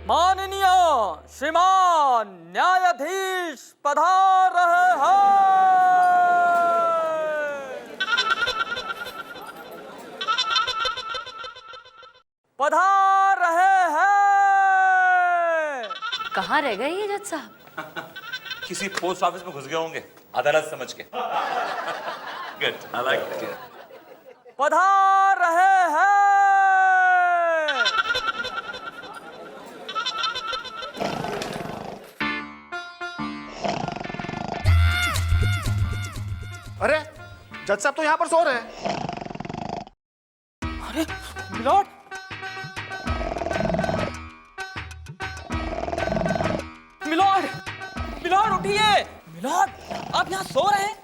माननीय श्रीमान न्यायाधीश पधार रहे हैं। पधार रहे हैं। कहाँ रह गए ये जज साहब? किसी पोस्ट ऑफिस में घुस गए होंगे अदालत समझ के। Good, I like it. पधार रहे हैं। अरे जज साहब तो यहाँ पर सो रहे हैं। अरे मिलॉर्ड, मिलॉर्ड, मिलॉर्ड उठिए। मिलॉर्ड, आप यहाँ सो रहे हैं?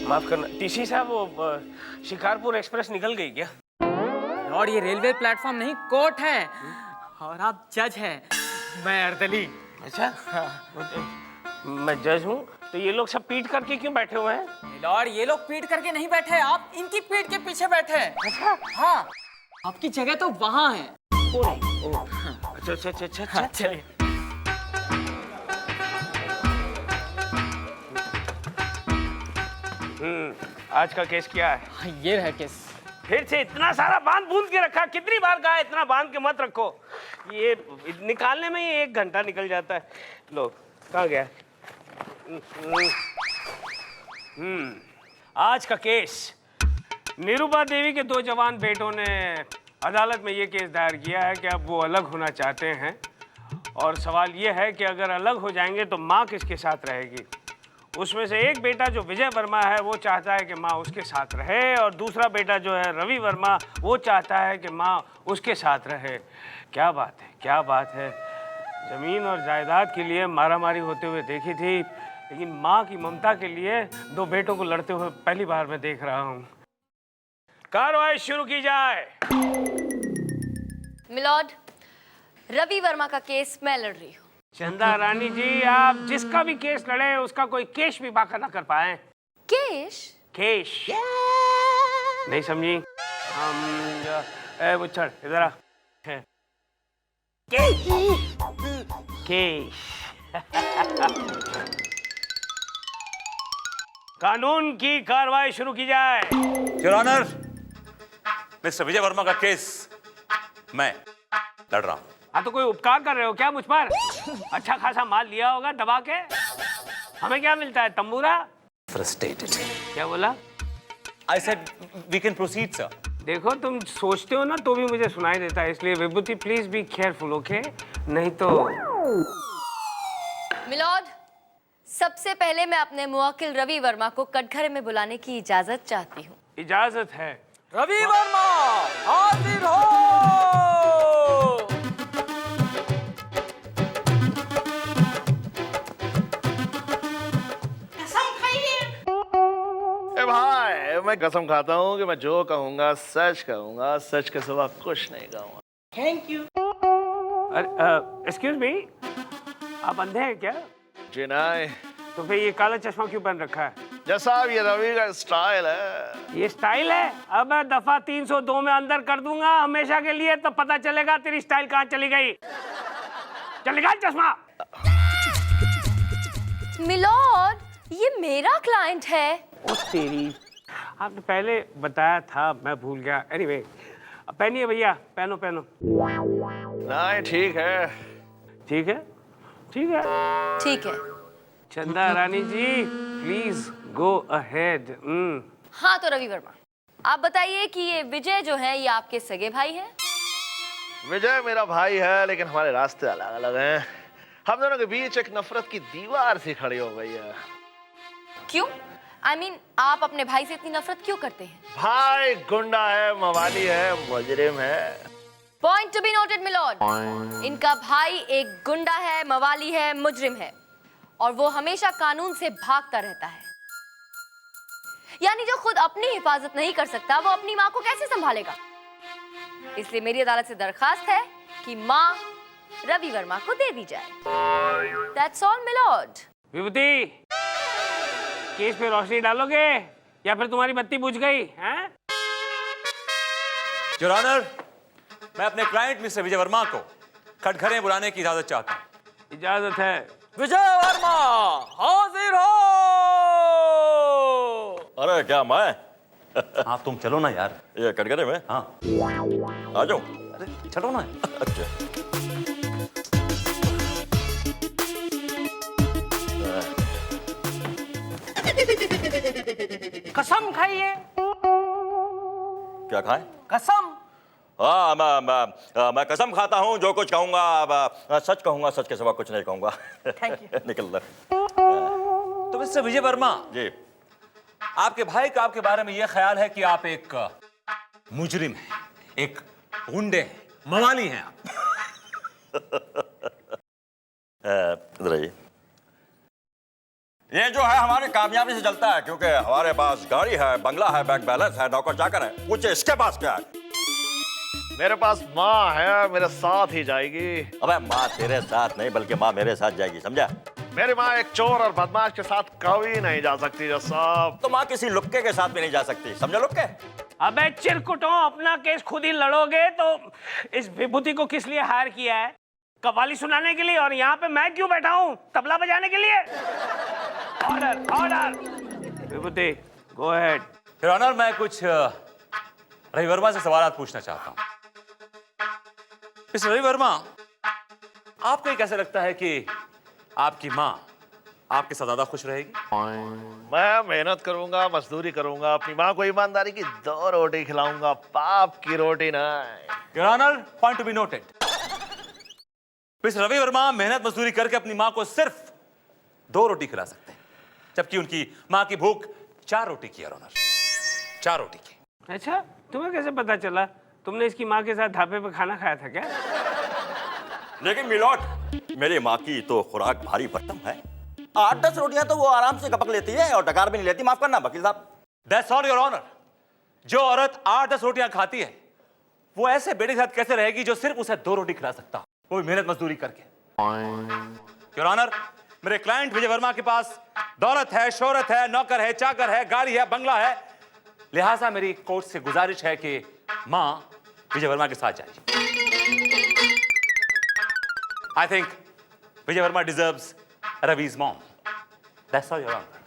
माफ करना टीसी साहब, वो शिकारपुर एक्सप्रेस निकल गई क्या? मिलॉर्ड, ये रेलवे प्लेटफॉर्म नहीं कोर्ट है और आप जज हैं। मैं अर्दली। अच्छा, मैं जज हूँ तो ये लोग सब पीट करके क्यों बैठे हुए हैं? मिलॉर्ड, ये लोग पीठ करके नहीं बैठे, आप इनकी पीठ के पीछे बैठे हैं। अच्छा, हाँ, आपकी जगह तो वहाँ है। अच्छा अच्छा अच्छा अच्छा हाँ, चलिए। आज का केस क्या है? हाँ, ये रहा केस। फिर से इतना सारा बांध बूंद के रखा, कितनी बार कहा इतना बांध के मत रखो। ये निकालने में ही 1 घंटा निकल जाता है। लो, कहाँ गया? आज का केस, निरुपा देवी के 2 जवान बेटों ने अदालत में ये केस दायर किया है कि अब वो अलग होना चाहते हैं और सवाल ये है कि अगर अलग हो जाएंगे तो माँ किसके साथ रहेगी। उसमें से एक बेटा जो विजय वर्मा है वो चाहता है कि माँ उसके साथ रहे और दूसरा बेटा जो है रवि वर्मा वो चाहता है कि माँ उसके साथ रहे। क्या बात है, क्या बात है। ज़मीन और जायदाद के लिए मारामारी होते हुए देखी थी, लेकिन माँ की ममता के लिए 2 बेटों को लड़ते हुए पहली बार मैं देख रहा हूँ। कार्रवाई शुरू की जाए। मिलॉर्ड, रवि वर्मा का केस मैं लड़ रही हूँ। चंदा रानी जी, आप जिसका भी केस लड़े उसका कोई केश भी बाका ना कर पाए। केश? केश नहीं समझी? वो चढ़ इधर आ। केश केश कानून की कार्रवाई शुरू की जाए। योर ऑनर, मिस्टर विजय वर्मा का केस मैं लड़ रहा हूं। हाँ, तो कोई उपकार कर रहे हो क्या मुझ पर? अच्छा खासा माल लिया होगा दबा के, हमें क्या मिलता है? तंबूरा? फ्रस्ट्रेटेड। क्या बोला? I said we can proceed sir. देखो, तुम सोचते हो ना तो भी मुझे सुनाई देता है, इसलिए विभूति प्लीज बी केयरफुल, ओके? नहीं तो। मिलॉर्ड, सबसे पहले मैं अपने मुवक्किल रवि वर्मा को कटघरे में बुलाने की इजाजत चाहती हूँ। इजाजत है। रवि वर्मा हाजिर हो। ए भाई, मैं कसम खाता हूँ कि मैं जो कहूँगा सच कहूँगा, सच के सिवा कुछ नहीं कहूँगा। Thank you. एक्सक्यूज मी, आप अंधे हैं क्या? जी नहीं। तो फिर ये काला चश्मा क्यों पहन रखा है? जैसा ये रवि का स्टाइल है। ये स्टाइल है? अब मैं दफा 302 में अंदर कर दूंगा हमेशा के लिए, तो पता चलेगा तेरी स्टाइल कहाँ चली गई। चलेगा चश्मा। मिलॉर्ड, ये मेरा क्लाइंट है। ओ तेरी, आपने पहले बताया था, मैं भूल गया। एनीवे, पहनिए भैया, पहनो पहनो। नहीं, ठीक है। ठीक है, ठीक है, ठीक है। चंदा Rani ji please go ahead. हाँ, तो रवि वर्मा, आप बताइए कि ये विजय जो है ये आपके सगे भाई हैं? विजय मेरा भाई है, लेकिन हमारे रास्ते अलग अलग हैं। हम दोनों के बीच एक नफरत की दीवार सी खड़ी हो गई है। क्यों? I mean, आप अपने भाई से इतनी नफरत क्यों करते हैं? भाई गुंडा है, मवाली है, मुजरिम है। Point to be noted milord, इनका भाई एक गुंडा है, मवाली है, मुजरिम है और वो हमेशा कानून से भागता रहता है। यानी जो खुद अपनी हिफाजत नहीं कर सकता वो अपनी माँ को कैसे संभालेगा? इसलिए मेरी अदालत से दरखास्त है कि माँ रवि वर्मा को दे दी जाए। That's all, milord. Vibhuti, case पे रोशनी डालोगे या फिर तुम्हारी बत्ती बुझ गई हैं? योर ऑनर, मैं अपने क्लाइंट मिस्टर विजय वर्मा को कटघरे बुलाने की इजाजत चाहता हूँ। इजाजत है। विजय वर्मा हाजिर हो। अरे क्या मैं हाँ तुम चलो ना यार। ये कटघरे में हाँ आ जाऊं? अरे चलो ना। अच्छा कसम खाइए। क्या खाएं? कसम। हाँ मैं कसम खाता हूँ, जो कुछ कहूंगा सच कहूंगा, सच के सिवा कुछ नहीं कहूंगा। Thank you. निकल लो। तो मिस्टर विजय वर्मा, जी आपके भाई का आपके बारे में यह ख्याल है कि आप एक मुजरिम हैं, एक गुंडे हैं, मवाली हैं आप। इधर आइए। ये जो है हमारी कामयाबी से चलता है, क्योंकि हमारे पास गाड़ी है, बंगला है, बैंक बैलेंस है, नौकर चाकर है। पूछे इसके पास क्या है? मेरे पास माँ है, मेरे साथ ही जाएगी। अबे माँ तेरे साथ नहीं, बल्कि माँ मेरे साथ जाएगी, समझा? मेरी माँ एक चोर और बदमाश के साथ कभी नहीं जा सकती जज साहब। तो माँ किसी लुक्के के साथ भी नहीं जा सकती, समझा लुक्के? अबे चिरकुटों, अपना केस खुद ही लड़ोगे तो इस विभूति को किस लिए हायर किया है? कव्वाली सुनाने के लिए, और यहाँ पे मैं क्यों बैठा हूँ? तबला बजाने के लिए? Order order. Vibhuti go ahead. Your honour, मैं कुछ रवि वर्मा से सवाल पूछना चाहता हूँ। मिस्टर रवि वर्मा, आपको ये कैसे लगता है कि आपकी माँ आपके साथ ज्यादा खुश रहेगी? मैं मेहनत करूंगा, मजदूरी करूंगा, अपनी माँ को ईमानदारी की 2 रोटी खिलाऊंगा, पाप की रोटी नहीं। Your honour, point to be noted. Mister Ravi Verma मेहनत मजदूरी करके अपनी माँ को सिर्फ 2 रोटी खिला सकते हैं, जबकि उनकी माँ की भूख 4 रोटी की। योर ऑनर, 4 रोटी की। अच्छा, तुम्हें कैसे पता चला? तुमने इसकी माँ के साथ ढाबे पे खाना खाया था क्या? लेकिन मिलॉट, मेरी माँ की तो खुराक भारी भरकम है। 8-10 रोटियां तो वो आराम से गपक लेती है और डकार भी नहीं लेती। माफ करना वकील साहब। That's all your honour. जो औरत 8-10 रोटियां खाती है, वो ऐसे बेटे के साथ कैसे रहेगी जो सिर्फ उसे 2 रोटी खिला सकता, वो भी मेहनत मजदूरी करके? योर ऑनर, मेरे क्लाइंट विजय वर्मा के पास दौलत है, शोहरत है, नौकर है, चाकर है, गाड़ी है, बंगला है। लिहाजा मेरी कोर्ट से गुजारिश है कि माँ विजय वर्मा के साथ जाइए। I think Vijay Verma deserves Ravi's mom. That's all, Your Honor.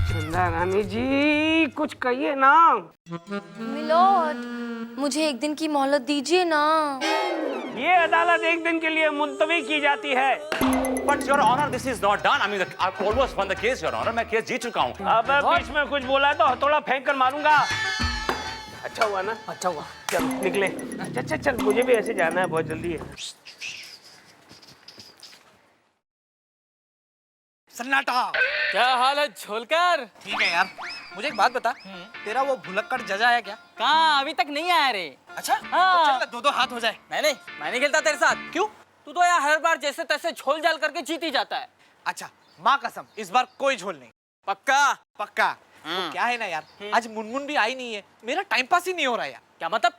चंदा रानी जी, कुछ कहिए ना। मिलोड, मुझे एक दिन की मोहलत दीजिए ना। ये अदालत एक दिन के लिए मुलतवी की जाती है। But Your Honor, this is not done. I mean, I've almost won the case, Your Honor. मैं केस जीत चुका हूँ। अब बीच में कुछ बोला तो हथौड़ा फेंक कर मारूंगा। अच्छा हुआ ना? अच्छा हुआ। चलो निकले। चल चल, मुझे भी ऐसे जाना है, बहुत जल्दी है। सन्नाटा। क्या हाल है झोलकर? ठीक है यार, मुझे एक बात बता, तेरा वो भुलक्कड़ जजा है क्या? कहाँ, अभी तक नहीं आया रे। अच्छा, हाँ। तो चल 2-2 हाथ हो जाए। मैं नहीं खेलता तेरे साथ। क्यों? तू तो यार हर बार जैसे तैसे झोल झाल करके जीत ही जाता है। अच्छा, माँ कसम, इस बार कोई झोल नहीं। पक्का? पक्का। तो क्या है ना यार, आज मुनमुन भी आई नहीं है, मेरा टाइम पास ही नहीं हो रहा यार। क्या मतलब?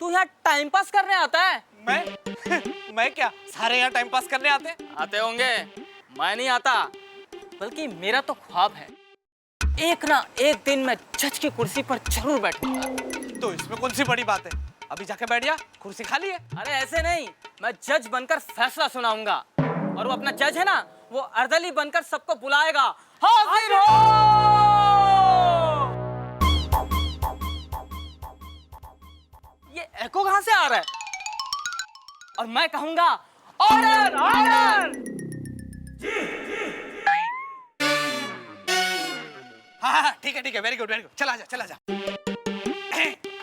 तू यहाँ टाइम पास करने आता है? मैं मैं क्या, सारे यहाँ टाइम पास करने आते हैं? आते होंगे, मैं नहीं आता। बल्कि मेरा तो ख्वाब है, एक ना एक दिन मैं जज की कुर्सी पर जरूर बैठूंगा। तो इसमें कौन सी बड़ी बात है, अभी जाके बैठ जा, कुर्सी खाली है। अरे ऐसे नहीं, मैं जज बनकर फैसला सुनाऊंगा, और वो अपना जज है ना, वो अर्दली बनकर सबको बुलाएगा। हाजिर हो! ये एको कहां से आ रहा है? और मैं कहूंगा ऑर्डर ऑर्डर। हाँ, ठीक है, वेरी गुड। चला जा।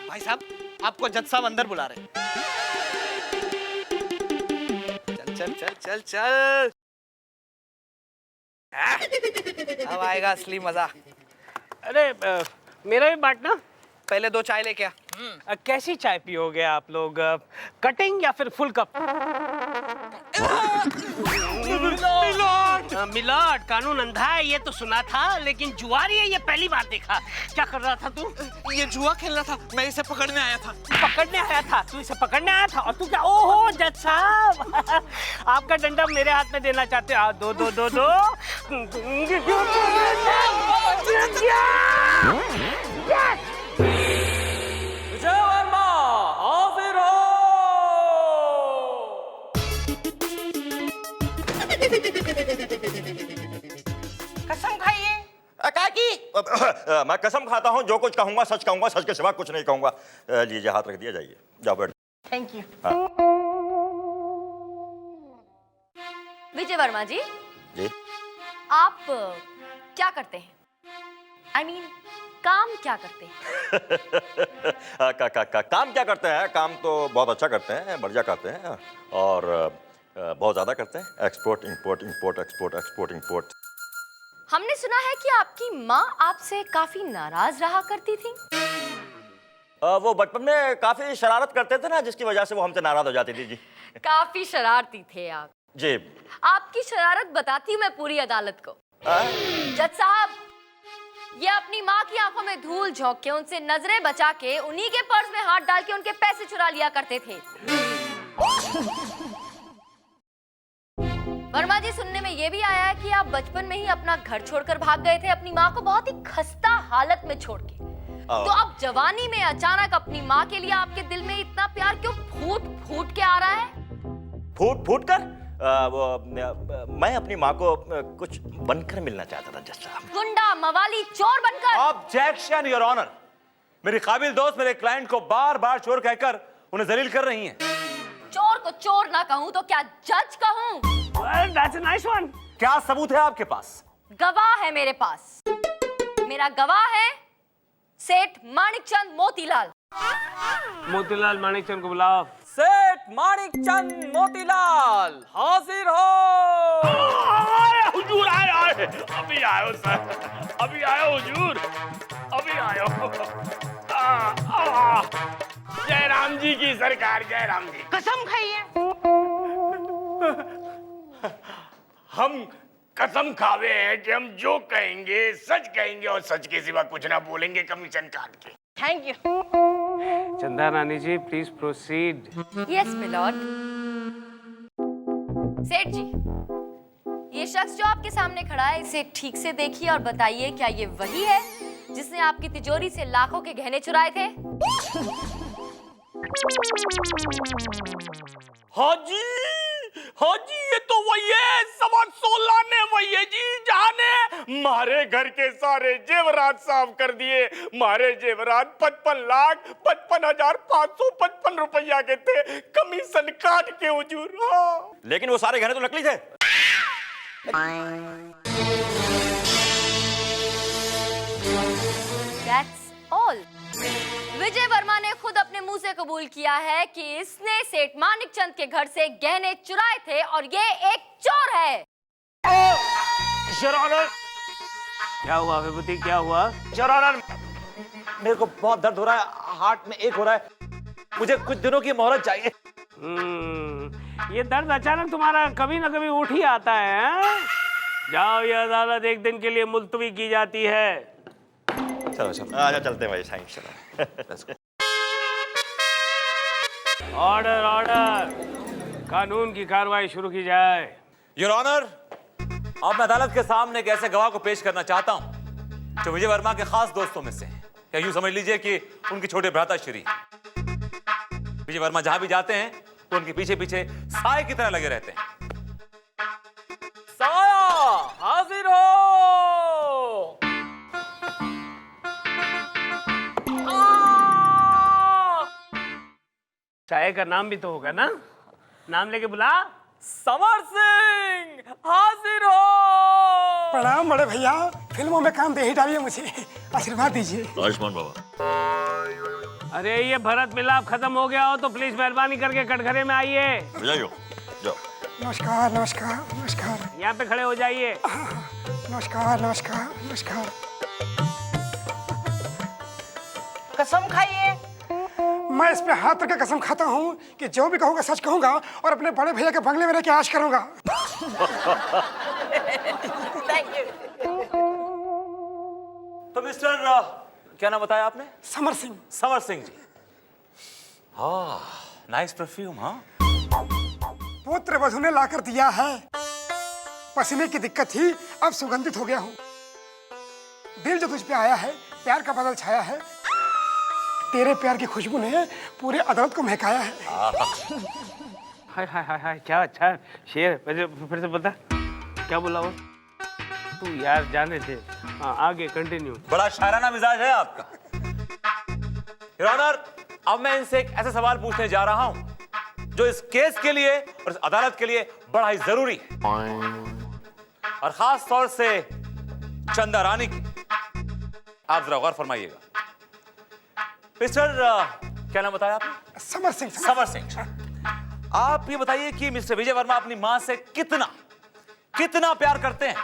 भाई साहब, आपको जज साहब अंदर बुला रहे हैं। चल। अब आएगा असली मजा। अरे मेरा भी बांटना। पहले 2 चाय लेके आ। कैसी चाय पियोगे आप लोग? कटिंग या फिर फुल कप? मिलॉर्ड, कानून अंधा है ये तो सुना था, लेकिन जुआरी है ये पहली बार देखा। क्या कर रहा था तू? ये जुआ खेल रहा था, मैं इसे पकड़ने आया था। पकड़ने आया था? तू इसे पकड़ने आया था? और तू क्या? ओहो जज साहब, आपका डंडा मेरे हाथ में देना चाहते हो? दो। विजय वर्मा मैं कसम खाता हूँ जो कुछ कहूंगा सच के सिवा कुछ नहीं कहूंगा। लीजिए हाथ रख दिया, जाइए, जाओ बैठ। Thank you. विजय वर्मा जी, जी आप क्या करते हैं? I mean, काम क्या करते हैं? काम क्या करते हैं? काम तो बहुत अच्छा करते हैं, बढ़िया करते हैं, और बहुत ज्यादा करते हैं। Export import, import export, export import. हमने सुना है कि आपकी माँ आपसे काफी नाराज रहा करती थी। वो बचपन में काफी शरारत करते थे ना, जिसकी वजह से वो हमसे नाराज हो जाती थी। जी काफी शरारती थे आप। जी। आपकी शरारत बताती हूँ मैं पूरी अदालत को। जज साहब, ये अपनी माँ की आंखों में धूल झोंक के, उनसे नजरें बचा के, उन्हीं के पर्स में हाथ डाल के उनके पैसे चुरा लिया करते थे। वर्मा जी, सुनने में ये भी आया है कि आप बचपन में ही अपना घर छोड़कर भाग गए थे, अपनी माँ को बहुत ही खस्ता हालत में छोड़ के। तो अब जवानी में अचानक अपनी माँ के लिए आपके दिल में इतना प्यार क्यों फूट फूट के आ रहा है? फूट फूट कर? मैं अपनी माँ को कुछ बनकर मिलना चाहता था जज साहब। गुंडा, मवाली, चोर बनकर? Objection your honour. मेरी काबिल दोस्त मेरे क्लाइंट को बार बार चोर कहकर उन्हें जलील कर रही हैं। चोर को चोर ना कहूं तो क्या जज कहूं? That's a nice one. क्या सबूत है आपके पास? गवाह है मेरे पास। मेरा गवाह है सेठ माणिकचंद मोतीलाल। मोतीलाल माणिकचंद को बुलाओ। सेठ माणिकचंद मोतीलाल हाजिर हो। हुजूर आए, अभी आयो सर, अभी आयो हुजूर, अभी आयो। जय राम जी की सरकार, जय राम जी। कसम खाइए। हम कसम खावे हैं कि हम जो कहेंगे सच कहेंगे और सच के सिवा कुछ ना बोलेंगे, कमीशन काट के। Thank you. Chanda Rani ji, please proceed. Yes milord. Seth ji, ये शख्स जो आपके सामने खड़ा है, इसे ठीक से देखिए और बताइए, क्या ये वही है जिसने आपकी तिजोरी से लाखों के गहने चुराए थे? हाजी, हाजी, ये तो वही है, 16.25 ने वही है जी, जहाँ ने मारे घर के सारे जेवरात साफ कर दिए। मारे जेवरात 55,55,555 रुपया के थे, कमीशन काट के हुजूर। हाँ। लेकिन वो सारे गहने तो नकली थे। That's all. विजय वर्मा ने खुद अपने मुंह से कबूल किया है कि इसने सेठ माणिकचंद के घर से गहने चुराए थे और ये एक चोर है। योर ऑनर, क्या हुआ विभूति, क्या हुआ? योर ऑनर, मेरे को बहुत दर्द हो रहा है, हार्ट में एक हो रहा है, मुझे कुछ दिनों की मोहलत चाहिए। ये दर्द अचानक तुम्हारा कभी ना कभी उठ ही आता है, हैं? जाओ, ये अदालत एक दिन के लिए मुलतवी की जाती है। चलो चलो, आजा चलते हैं भाई, साइन चलो। ऑर्डर, ऑर्डर, कानून की कार्रवाई शुरू की जाए। योर ऑनर, अब मैं अदालत के सामने एक ऐसे गवाह को पेश करना चाहता हूं जो विजय वर्मा के खास दोस्तों में से है, या यूं समझ लीजिए कि उनके छोटे भ्राता श्री। विजय वर्मा जहां भी जाते हैं तो उनके पीछे पीछे साए की तरह लगे रहते हैं। साया हाजिर हो। चाय का नाम भी तो होगा ना, नाम लेके बुला। समर सिंह हाजिर हो। प्रणाम बड़े भैया, फिल्मों में काम दे ही डालिए मुझे, आशीर्वाद दीजिए। आयुष्मान बाबा। अरे ये भरत मिलाप खत्म हो गया हो तो प्लीज मेहरबानी करके कटघरे में आइए। जाइयो, जाओ। नमस्कार नमस्कार नमस्कार। यहाँ पे खड़े हो जाइए। नमस्कार नमस्कार नमस्कार। कसम खाइए। मैं इस पे हाथ रख के कसम खाता हूँ कि जो भी कहूँगा सच कहूँगा और अपने बड़े भैया के बंगले में रह के ऐश करूँगा। Thank you. तो मिस्टर क्या नाम बताया आपने? समर सिंह। समर सिंह जी। हाँ, नाइस परफ्यूम। हाँ, पुत्र वधू ने लाकर दिया है, पसीने की दिक्कत थी, अब सुगंधित हो गया हूँ। दिल जो तुझ पे आया है, प्यार का बादल छाया है, तेरे प्यार की खुशबू ने पूरे अदालत को महकाया है। हाय हाय हाय हाय, क्या अच्छा शेर। फिर से बता, क्या बोला वो? तू यार जाने दे। आगे कंटिन्यू। बड़ा शायराना मिजाज है आपका। योर ऑनर, अब मैं इनसे एक ऐसा सवाल पूछने जा रहा हूं जो इस केस के लिए और इस अदालत के लिए बड़ा ही जरूरी है, और खास तौर से चंदा रानी की। आप जरा गौर फरमाइएगा। मिस्टर क्या नाम बताया आपने? समर सिंह। समर सिंह, आप ये बताइए कि मिस्टर विजय वर्मा अपनी मां से कितना प्यार करते हैं?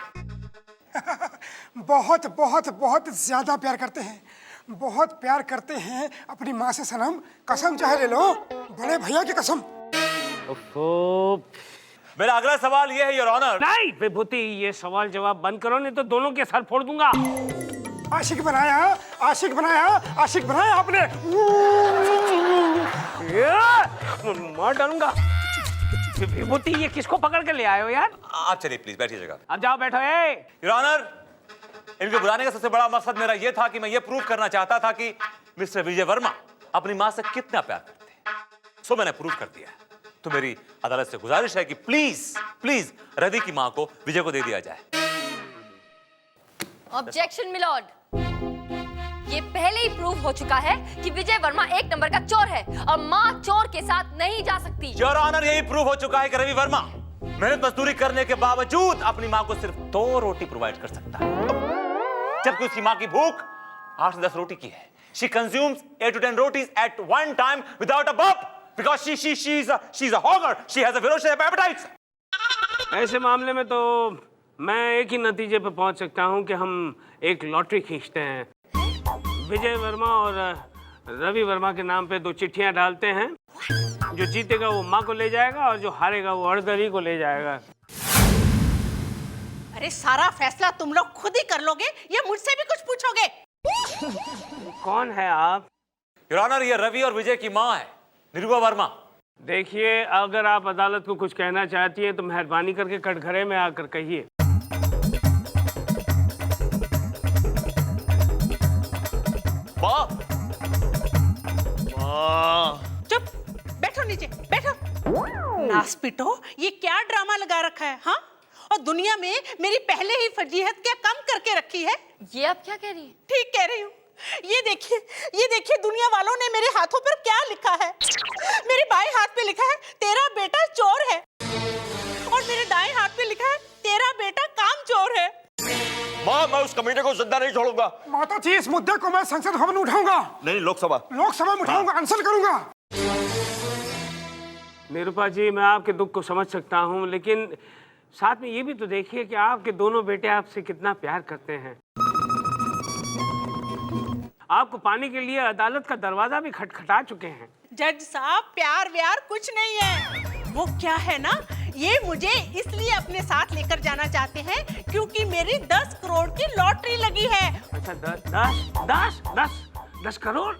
बहुत बहुत बहुत ज्यादा प्यार करते हैं, बहुत प्यार करते हैं अपनी माँ से सनम। कसम चाहे ले लो, बड़े भैया की कसम। मेरा अगला सवाल यह है योर ऑनर। नहीं विभूति, ये सवाल जवाब बंद करो, नहीं तो दोनों के सर फोड़ दूंगा। आशिक बनाया, आशिक बनाया, आशिक बनाया आपने। मार डालूंगा। विभूति, ये किसको पकड़ के ले आए हो यार? आप चलिए प्लीज बैठिए जगह। अब जाओ बैठो। योर ऑनर, इनको बुलाने का सबसे बड़ा मकसद मेरा यह था कि मैं ये प्रूव करना चाहता था कि मिस्टर विजय वर्मा अपनी मां से कितना प्यार करते हैं। सो मैंने प्रूव कर दिया। तो मेरी अदालत से गुजारिश है कि प्लीज रवि की मां को विजय को दे दिया जाए। ऑब्जेक्शन मिलॉर्ड, ये पहले ही प्रूव हो चुका है कि विजय वर्मा एक नंबर का चोर है और माँ चोर के साथ नहीं जा सकती। योर ऑनर, यही प्रूव हो चुका है कि रवि वर्मा मेहनत मजदूरी करने के बावजूद अपनी मां को सिर्फ 2 रोटी प्रोवाइड कर सकता है, जबकि उसकी मां की भूख 8 से 10 रोटी की है। She consumes 8 to 10 rotis at one time without a bump because she's a hogger. She has a ferocious appetite. ऐसे मामले में तो मैं एक ही नतीजे पे पहुंच सकता हूं कि हम एक लॉटरी खींचते हैं। विजय वर्मा और रवि वर्मा के नाम पे 2 चिट्ठियां डालते हैं। जो जीतेगा वो माँ को ले जाएगा और जो हारेगा वो अड़दरी को ले जाएगा। अरे सारा फैसला तुम लोग खुद ही कर लोगे या मुझसे भी कुछ पूछोगे? कौन है आप? योर ऑनर, ये रवि और विजय की मां है, निरूपा वर्मा। देखिए, अगर आप अदालत को कुछ कहना चाहती हैं तो मेहरबानी करके कटघरे में आकर कहिए। चुप, बैठो नीचे, बैठो। नासपिटो, ये क्या ड्रामा लगा रखा है? हाँ, और दुनिया में मेरी पहले ही फजीहत क्या कम करके रखी है? ये आप क्या कह रही हैं? ठीक कह रही हूँ। ये देखिए दुनिया वालों ने मेरे हाथों पर क्या लिखा है। मेरे बाएं हाथ पे लिखा है तेरा बेटा चोर है और मेरे दाएं हाथ पे लिखा है तेरा बेटा काम चोर है। माँ, मैं उस कमीने को जिंदा नहीं छोड़ूंगा। माता जी, इस मुद्दे को मैं संसद भवन में उठाऊंगा। नहीं, लोकसभा में उठाऊंगा, आंसर करूंगा। निरूपा जी, मैं आपके दुख को समझ सकता हूँ, लेकिन साथ में ये भी तो देखिए कि आपके दोनों बेटे आपसे कितना प्यार करते हैं। आपको पाने के लिए अदालत का दरवाजा भी खटखटा चुके हैं। जज साहब, प्यार व्यार कुछ नहीं है। वो क्या है ना, ये मुझे इसलिए अपने साथ लेकर जाना चाहते हैं क्योंकि मेरी 10 करोड़ की लॉटरी लगी है। अच्छा, 10 करोड़?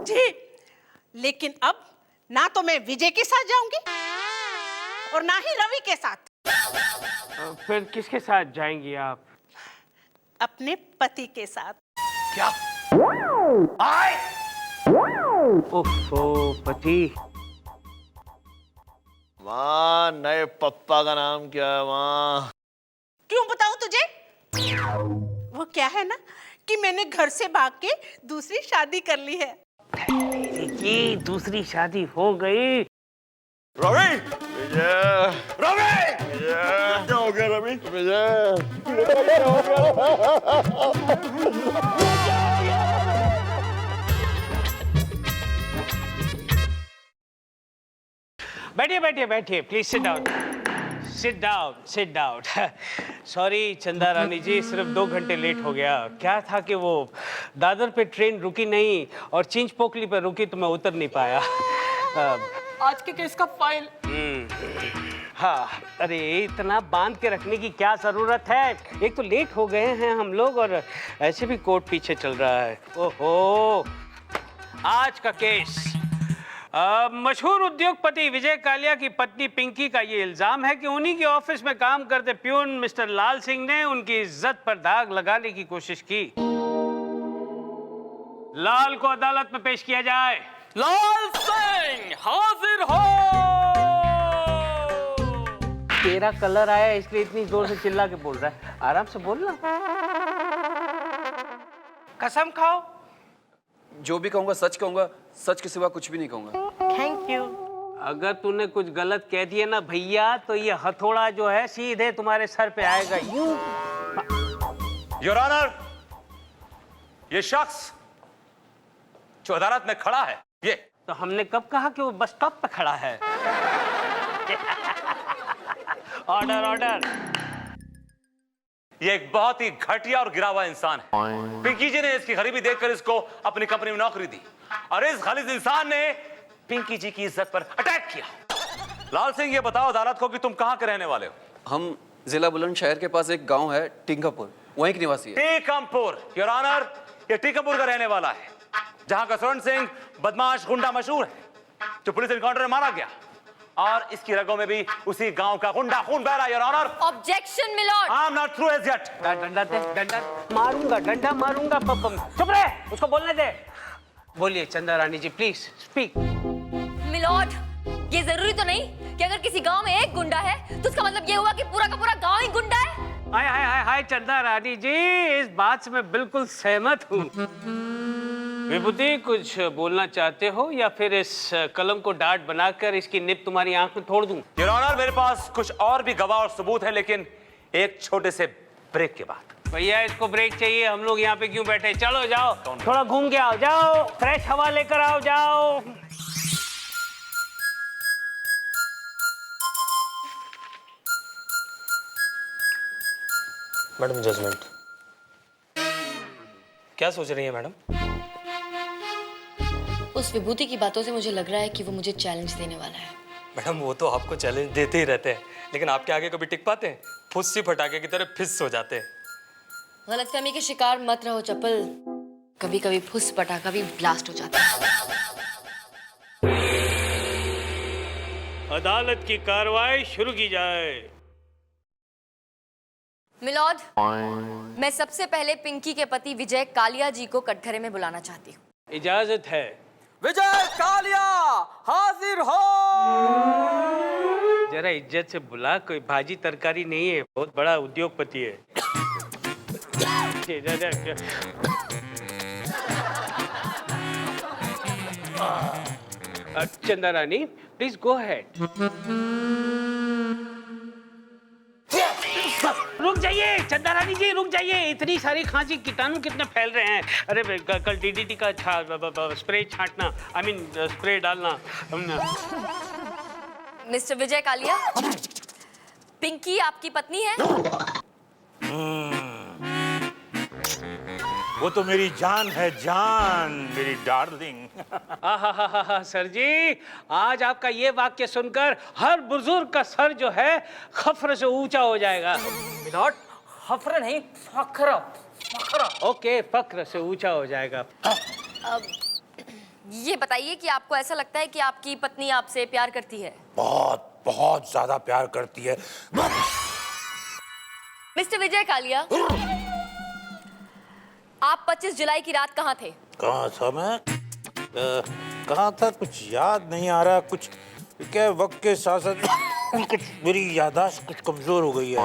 जी, लेकिन अब ना तो मैं विजय के साथ जाऊंगी और ना ही रवि के साथ। फिर किसके साथ जाएंगी आप? अपने पति के साथ। क्या? ओफो, पति। माँ, नए पप्पा का नाम क्या है माँ? क्यों बताऊं तुझे? वो क्या है ना कि मैंने घर से भाग के दूसरी शादी कर ली है। ये दूसरी शादी हो गई। रवि, विजय, रवि, विजय, क्या हो गया रवि? विजय। बैठिए, प्लीज सिट डाउन। सॉरी चंदा रानी जी, सिर्फ 2 घंटे लेट हो गया। क्या था कि वो दादर पे ट्रेन रुकी नहीं और चिंच पोकली पे रुकी तो मैं उतर नहीं पाया। आज के केस का फाइल। हाँ, अरे इतना बांध के रखने की क्या जरूरत है? एक तो लेट हो गए हैं हम लोग और ऐसे भी कोर्ट पीछे चल रहा है। ओहो, आज का केस मशहूर उद्योगपति विजय कालिया की पत्नी पिंकी का ये इल्जाम है कि उन्हीं के ऑफिस में काम करते प्यून मिस्टर लाल सिंह ने उनकी इज्जत पर दाग लगाने की कोशिश की। लाल को अदालत में पेश किया जाए। लाल सिंह हाजिर हो। तेरा कलर आया इसलिए इतनी जोर से चिल्ला के बोल रहा है, आराम से बोल ना। कसम खाओ। जो भी कहूंगा सच कहूंगा, सच के सिवा कुछ भी नहीं कहूंगा। Thank you. अगर तूने कुछ गलत कह दिया ना भैया, तो ये हथौड़ा जो है सीधे तुम्हारे सर पे आएगा। यूं। योर ऑनर, ये शख्स जो अदालत में खड़ा है, ये तो हमने कब कहा कि वो बस स्टॉप पे खड़ा है? Order order. ये एक बहुत ही घटिया और गिरा हुआ इंसान है। पिंकी जी ने इसकी गरीबी देखकर इसको अपनी कंपनी में नौकरी दी, और इस खालिद इंसान ने पिंकी जी की इज्जत पर अटैक किया। लाल सिंह, ये बताओ अदालत को कि तुम कहां के रहने वाले हो? हम जिला बुलंदशहर के पास एक गांव है टीकमपुर, वहीं के निवासी है। टीकमपुर? योर ऑनर, ये टीकमपुर का रहने वाला है, जहां का स्वर्ण सिंह बदमाश गुंडा मशहूर है, जो पुलिस एनकाउंटर में मारा गया, और इसकी रगों में भी उसी गांव का गुंडा खून बह रहा है। Your honour, objection milord. I am not through as yet. डंडा दे, डंडा मारूंगा, डंडा मारूंगा। चुप रहे, उसको बोलने दे। बोलिए चंदा Rani ji, please speak. Milord, ये जरूरी तो नहीं कि अगर किसी गांव में एक गुंडा है तो उसका मतलब ये हुआ कि पूरा का पूरा गांव ही गुंडा है। हाय हाय हाय हाय चंदा रानी जी, इस बात से मैं बिल्कुल सहमत हूँ। विभूति, कुछ बोलना चाहते हो या फिर इस कलम को डांट बनाकर इसकी निब तुम्हारी आंख में तोड़ दूं? योर ऑनर, मेरे पास कुछ और भी गवाह और सबूत है, लेकिन एक छोटे से ब्रेक के बाद। भैया, इसको ब्रेक चाहिए। हम लोग यहाँ पे क्यों बैठे? चलो जाओ, थोड़ा घूम के आओ, जाओ फ्रेश हवा लेकर आओ, जाओ। Madam, judgement. क्या सोच रही है मैडम? उस विभूति की बातों से मुझे लग रहा है कि वो मुझे चैलेंज देने वाला है। मैडम, वो तो आपको चैलेंज देते ही रहते हैं, लेकिन आपके आगे कभी टिक पाते हैं? फुस्सी फटाके की तरह फिस हो जाते हैं। गलतफहमी के शिकार मत रहो चप्पल, कभी कभी फुस पटाखा भी ब्लास्ट हो जाता है। अदालत की कार्रवाई शुरू की जाए। मिलॉर्ड, मैं सबसे पहले पिंकी के पति विजय कालिया जी को कटघरे में बुलाना चाहती हूँ। इजाजत है। विजय कालिया हाजिर हो। जरा इज्जत से बुला, कोई भाजी तरकारी नहीं है, बहुत बड़ा उद्योगपति है। चंदा रानी, प्लीज गो अहेड। रुक जाइए चंदा रानी जी, रुक जाइए। इतनी सारी खांसी, कीटाणु कितने फैल रहे हैं। अरे कल डीडीटी का स्प्रे छांटना, आई मीन स्प्रे डालना। मिस्टर विजय कालिया, पिंकी आपकी पत्नी है? वो तो मेरी जान है, जान, मेरी डार्लिंग। आहा सर जी, आज आपका ये वाक्य सुनकर हर बुजुर्ग का सर जो है खफर से ऊंचा हो जाएगा। मिलॉर्ड, फख्र नहीं, फख्र। फख्र। ओके, फख्र से ऊंचा हो जाएगा। ये बताइए कि आपको ऐसा लगता है कि आपकी पत्नी आपसे प्यार करती है? बहुत बहुत ज्यादा प्यार करती है। मिस्टर विजय कालिया, आप 25 जुलाई की रात कहाँ थे? कहाँ था मैं? कहाँ था कुछ याद नहीं आ रहा। कुछ क्या, वक्त के साथ साथ कुछ मेरी याददाश्त कुछ कमजोर हो गई है।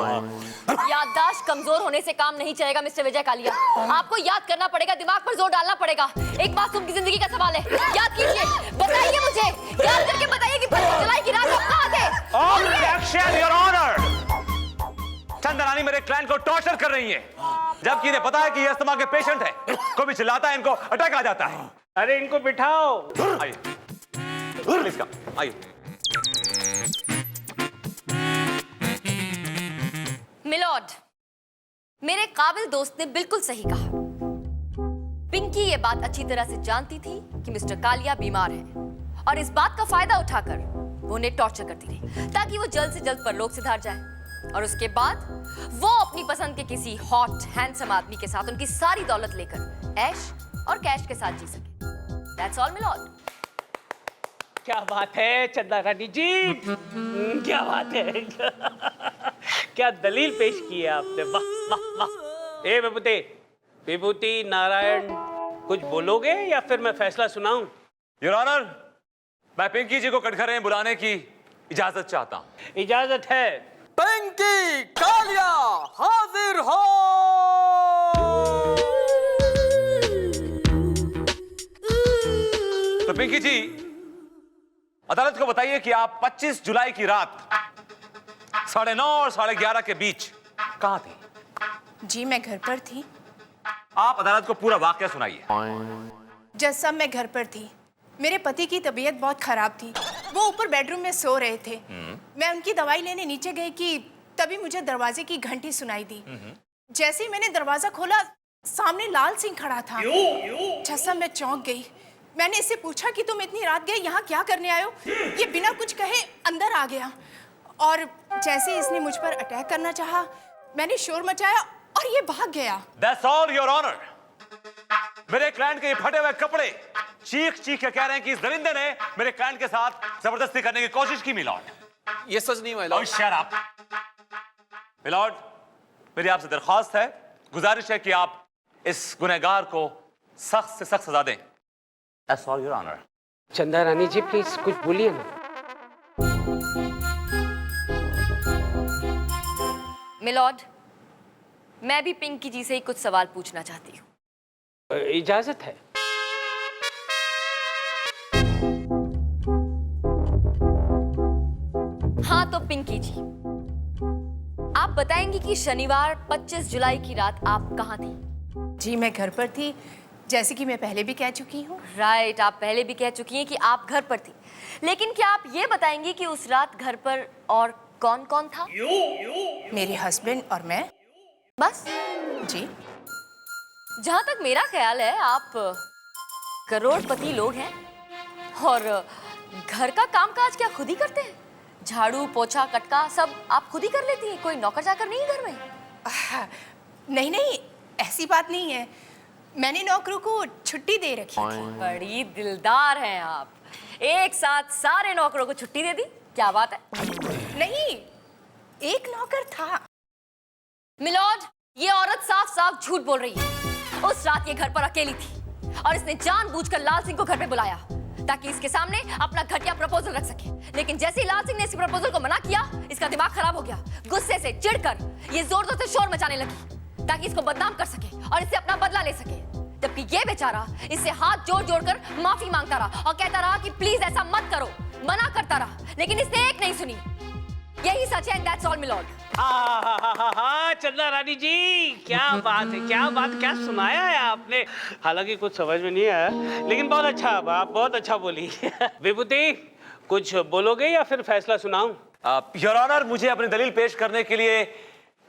याददाश्त कमजोर होने से काम नहीं चलेगा मिस्टर विजय कालिया। आपको याद करना पड़ेगा, दिमाग पर जोर डालना पड़ेगा। एक मासूम की जिंदगी का सवाल है, याद कीजिए, बताइए मुझे, याद करके बताइए कि 25 जुलाई की रात आप कहाँ थे? Objection, Your Honor! चंदा रानी मेरे क्लाइंट को टॉर्चर कर रही है, जबकि इन्हें पता है कि ये अस्थमा के पेशेंट है। कोई भी चिल्लाता है, इनको अटैक आ जाता है। अरे इनको बिठाओ। आइए, प्लीज कम, आइए। मिलॉर्ड, मेरे काबिल दोस्त ने बिल्कुल सही कहा। पिंकी ये बात अच्छी तरह से जानती थी कि मिस्टर कालिया बीमार है, और इस बात का फायदा उठाकर वो उन्हें टॉर्चर करती रही ताकि वो जल्द से जल्द परलोक सिधार जाए, और उसके बाद वो अपनी पसंद के किसी हॉट हैंडसम आदमी के साथ उनकी सारी दौलत लेकर ऐश और कैश के साथ जी सके। That's all milord. क्या बात है चंदा रानी जी, क्या बात है। क्या दलील पेश की है आपने, वाह वाह वाह। ए विभूति, विभूति नारायण, कुछ बोलोगे या फिर मैं फैसला सुनाऊं? योर ऑनर, मैं पिंकी जी को कटघरे में बुलाने की इजाजत चाहता हूं। इजाजत है। पिंकी कालिया हाजिर हो। तो पिंकी जी, अदालत को बताइए कि आप 25 जुलाई की रात 9:30 और 11:30 के बीच कहां थी? जी मैं घर पर थी। आप अदालत को पूरा वाकया सुनाइए। जज साहब मैं घर पर थी। मेरे पति की तबीयत बहुत खराब थी। वो ऊपर बेडरूम में सो रहे थे। मैं उनकी दवाई लेने नीचे गई कि तभी मुझे दरवाजे की घंटी सुनाई दी। जैसे ही मैंने दरवाजा खोला, सामने लाल सिंह खड़ा था। जज साहब मैं चौंक गई। मैंने इससे पूछा कि तुम इतनी रात गए यहाँ क्या करने आए हो? ये बिना कुछ कहे अंदर आ गया और जैसे इसने मुझ पर अटैक करना चाहा, मैंने शोर मचाया और ये भाग गया। That's all, Your Honor. मेरे क्लाइंट के ये फटे हुए कपड़े चीख चीख के कह रहे हैं कि इस दरिंदे ने मेरे क्लाइंट के साथ जबरदस्ती करने की कोशिश की, मिलॉर्ड। ये सच नहीं my lord. Shut up. Milord, मेरी आपसे दरख्वास्त है, गुजारिश है कि आप इस गुनहगार को सख्त से सख्त सजा दें। That's all, Your Honor. चंदा रानी जी प्लीज कुछ बोलिए ना। मिलॉर्ड, मैं भी पिंकी जी से ही कुछ सवाल पूछना चाहती हूँ। इजाजत है। हाँ तो पिंकी जी, आप बताएंगी कि शनिवार 25 जुलाई की रात आप कहाँ थी? जी मैं घर पर थी, जैसे कि मैं पहले भी कह चुकी हूँ। राइट, आप पहले भी कह चुकी हैं कि आप घर पर थी, लेकिन क्या आप ये बताएंगी कि उस रात घर पर और कौन कौन था? मेरे हस्बैंड और मैं। बस? जी। जहां तक मेरा ख्याल है, आप करोड़पति लोग हैं और घर का कामकाज क्या खुद ही करते हैं? झाड़ू पोछा कटका सब आप खुद ही कर लेती हैं, कोई नौकर चाकर नहीं है घर में? नहीं नहीं, ऐसी बात नहीं है। मैंने नौकरों को छुट्टी दे रखी थी। बड़ी दिलदार हैं आप, एक साथ सारे नौकरों को छुट्टी दे दी, क्या बात है? नहीं, एक नौकर था। मिलॉर्ड, ये औरत साफ साफ झूठ बोल रही है। उस रात ये घर पर अकेली थी और इसने जानबूझकर लाल सिंह को घर पे बुलाया ताकि इसके सामने अपना घटिया प्रपोजल रख सके। लेकिन जैसे ही लाल सिंह ने इस प्रपोजल को मना किया, इसका दिमाग खराब हो गया। गुस्से से चिढ़कर ये जोर जोर से शोर मचाने लगी ताकि इसको बदनाम कर सके और इससे अपना बदला ले सके। जबकि ये बेचारा इससे हाथ जोड़ जोड़कर माफी मांगता रहा और कहता रहा कि प्लीज ऐसा मत करो, मना करता रहा, लेकिन इसने एक नहीं सुनी। यही सच है, दैट्स ऑल मिलॉर्ड। हाँ चंदा रानी जी, क्या बात है, क्या बात, क्या सुनाया है आपने। हालांकि कुछ समझ में नहीं आया, लेकिन बहुत अच्छा, आप बहुत अच्छा बोली। विभूति, कुछ बोलोगे या फिर फैसला सुनाऊं? योर ऑनर, मुझे अपनी दलील पेश करने के लिए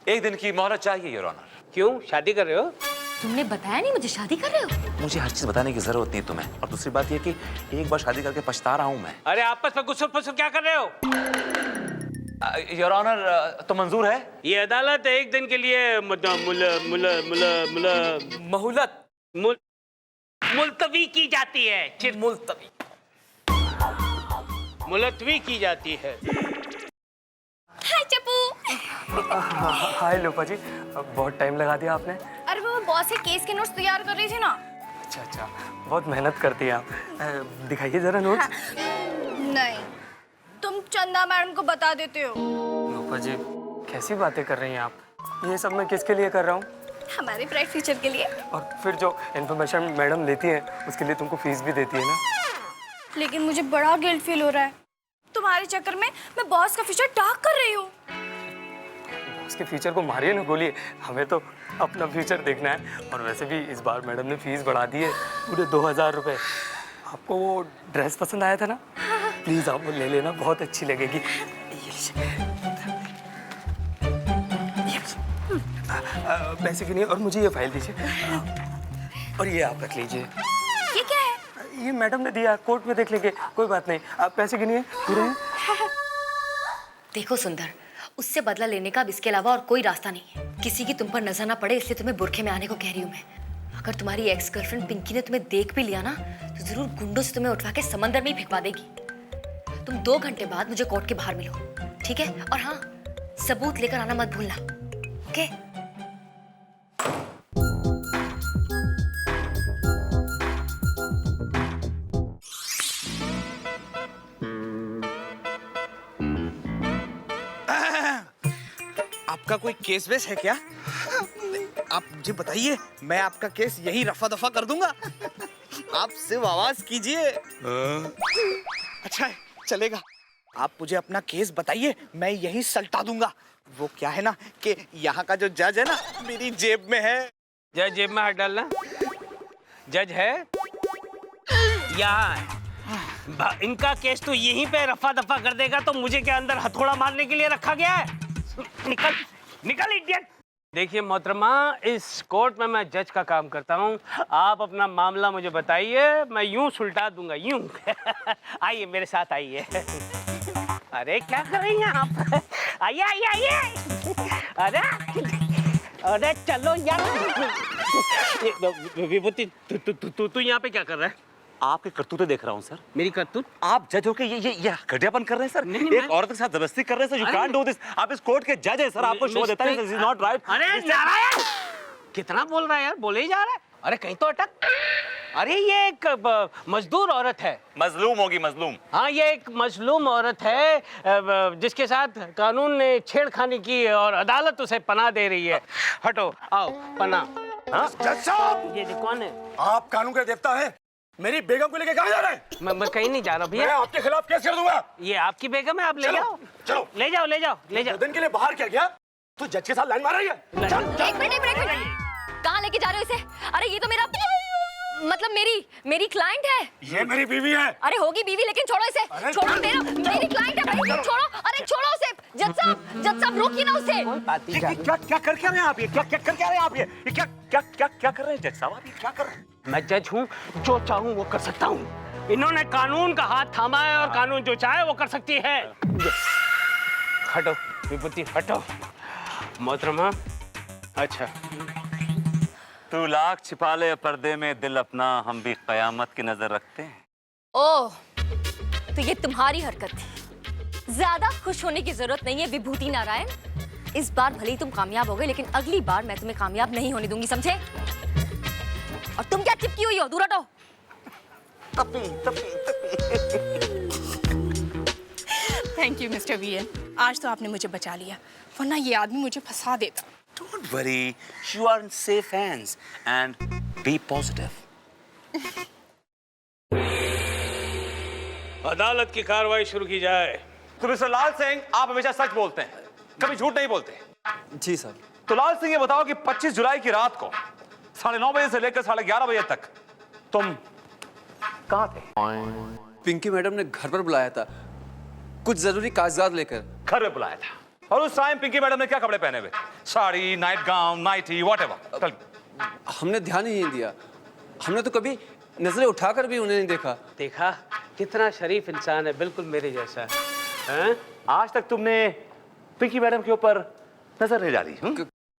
1 दिन की मोहलत चाहिए, योर ऑनर। क्यों, शादी कर रहे हो? तुमने बताया नहीं मुझे शादी कर रहे हो? मुझे हर चीज बताने की जरूरत नहीं तुम्हें। और दूसरी बात यह कि एक बार शादी करके पछता रहा हूं मैं। अरे आपस में गुस्सुर फुस्सुर क्या कर रहे हो? योर ऑनर, तो मंजूर है? ये अदालत 1 दिन के लिए मोहलत मुलतवी की जाती है। मुलतवी की जाती है। हाय चप्पू। हाय लोपा जी, बहुत टाइम लगा दिया आपने। अरे वो बॉस के केस के नोट्स तैयार कर रही थी ना। अच्छा अच्छा, बहुत मेहनत करती हैं आप। दिखाइए जरा नोट्स। नहीं, तुम चंदा मैडम को बता देते हो। लोपा जी, कैसी बातें कर रही हैं आप? ये सब मैं किसके लिए कर रहा हूँ? हमारे ब्राइट फ्यूचर के लिए। और फिर जो इन्फॉर्मेशन मैडम लेती हैं उसके लिए तुमको फीस भी देती है ना? लेकिन मुझे बड़ा गिल्ट फील हो रहा है। तुम्हारे चक्कर में मैं बॉस का फ्यूचर डार्क कर रही हूँ। उसके फ्यूचर को मारिए ना, बोलिए, हमें तो अपना फ्यूचर देखना है। और वैसे भी इस बार मैडम ने फीस बढ़ा दी है, पूरे 2000 रुपये। आपको वो ड्रेस पसंद आया था ना? प्लीज़ आप वो ले लेना, बहुत अच्छी लगेगी। पैसे की नहीं, और मुझे ये फाइल दीजिए और ये आप रख लीजिए। ये क्या है? ये मैडम ने दिया, कोर्ट में देख लेंगे, कोई बात नहीं। आप पैसे की नहीं है पूरे हैं? देखो सुंदर, उससे बदला लेने का अब इसके अलावा और कोई रास्ता नहीं है। किसी की तुम पर नजर ना पड़े, इसलिए तुम्हें बुरखे में आने को कह रही हूँ मैं। अगर तुम्हारी एक्स गर्लफ्रेंड पिंकी ने तुम्हें देख भी लिया ना, तो जरूर गुंडों से तुम्हें उठवा के समंदर में ही फेंकवा देगी। तुम 2 घंटे बाद मुझे कोर्ट के बाहर मिलो, ठीक है? और हाँ, सबूत लेकर आना मत भूलना, ओके? आपका कोई केस वेस है क्या? आप मुझे बताइए, मैं आपका केस यही रफा दफा कर दूंगा। आप सिर्फ आवाज कीजिए। अच्छा है, चलेगा। आप मुझे अपना केस बताइए, मैं यही सल्टा दूंगा। वो क्या है ना कि यहाँ का जो जज है ना, मेरी जेब में है। जज जेब में हाथ डालना। जज है यहाँ है। इनका केस तो यहीं पे रफा दफा कर देगा, तो मुझे क्या अंदर हथौड़ा मारने के लिए रखा गया है? निकल निकल इडियट। देखिए मोहतरमा, इस कोर्ट में मैं जज का काम करता हूँ। आप अपना मामला मुझे बताइए, मैं यूं सुलटा दूंगा, यूं। आइए मेरे साथ आइए। अरे क्या कर रही हैं आप? आइए आइए आइए। अरे चलो यार। विभूति, तू यहाँ पे क्या कर रहा है? आपके करतूतें देख रहा हूँ सर। मेरी करतूत? आप जज होके ये घटियापन कर रहे हैं सर। नहीं, एक औरत के साथ जबरदस्ती कर रहे हैं sir. You can't do this. आप इस कोर्ट के जज हैं सर, आपको शो देता है। This is not right. अरे नारायण, कितना बोल रहा है यार, बोले ही जा रहा है। अरे कहीं तो अटक। अरे ये एक मजदूर औरत है। मजलूम होगी, मजलूम। हाँ, ये एक मजलूम औरत है जिसके साथ कानून ने छेड़खानी की और अदालत उसे पनाह दे रही है। हटो, आओ पनाह। जज साहब, ये कौन है? आप कानून के देवता हैं। मेरी बेगम को लेके कहाँ जा रहे हैं? मैं कहीं नहीं जा रहा भैया। मैं आपके खिलाफ केस कर दूंगा। ये आपकी बेगम है, आप ले जाओ। चलो ले जाओ ले जाओ ले जाओ। 2 दिन के लिए बाहर क्या गया? तू जज के साथ लाइन मार रही है? एक मिनट। कहाँ लेके जा रहे हो इसे? अरे ये तो मेरा मतलब मेरी क्लाइंट है। ये मेरी बीवी है। अरे होगी बीवी, लेकिन छोड़ो इसे। छोड़ो, मेरी क्लाइंट है भाई, छोड़ो। अरे छोड़ो उसे। जज साहब रोकिए ना उसे। क्या करके आ रहे हैं आप? ये क्या करके आ रहे हैं आप? ये क्या कर रहे हैं जज साहब? आप ये क्या कर रहे हैं? मैं जज हूँ, जो चाहूँ वो कर सकता हूँ। इन्होंने कानून का हाथ थामा है और कानून जो चाहे वो कर सकती है। हटो विभूति, हटो। मोहतरमा, अच्छा। तू लाख छिपा ले पर्दे में दिल अपना, हम भी कयामत की नजर रखते हैं। ओह, तो ये तुम्हारी हरकत थी। ज्यादा खुश होने की जरूरत नहीं है विभूति नारायण। इस बार भले ही तुम कामयाब हो गए, लेकिन अगली बार मैं तुम्हें कामयाब नहीं होने दूंगी, समझे? और तुम क्या चिपकी हुई हो? दूर हटो। थैंक यू मिस्टर वीएन, आज तो आपने मुझे बचा लिया, वरना ये आदमी मुझे फंसा देता। Don't worry, you are in safe hands and be positive. अदालत की कार्रवाई शुरू की जाए। तो मिस्टर लाल सिंह, आप हमेशा सच बोलते हैं, कभी झूठ नहीं बोलते। जी सर। तो लाल सिंह ये बताओ कि 25 जुलाई की रात को 9:30 बजे से लेकर 11:30 बजे तक तुम कहाँ थे? पिंकी मैडम ने घर पर बुलाया था, कुछ जरूरी कागजात लेकर। घर में बुलाया था? और उस टाइम पिंकी मैडम ने क्या कपड़े पहने हुए? Sari, night gown, nightie, whatever? हमने ध्यान ही नहीं दिया। हमने तो कभी नजरें उठाकर भी उन्हें नहीं देखा। देखा, कितना शरीफ इंसान है, बिल्कुल मेरे जैसा है। आज तक तुमने पिंकी मैडम के ऊपर नजर नहीं डाली?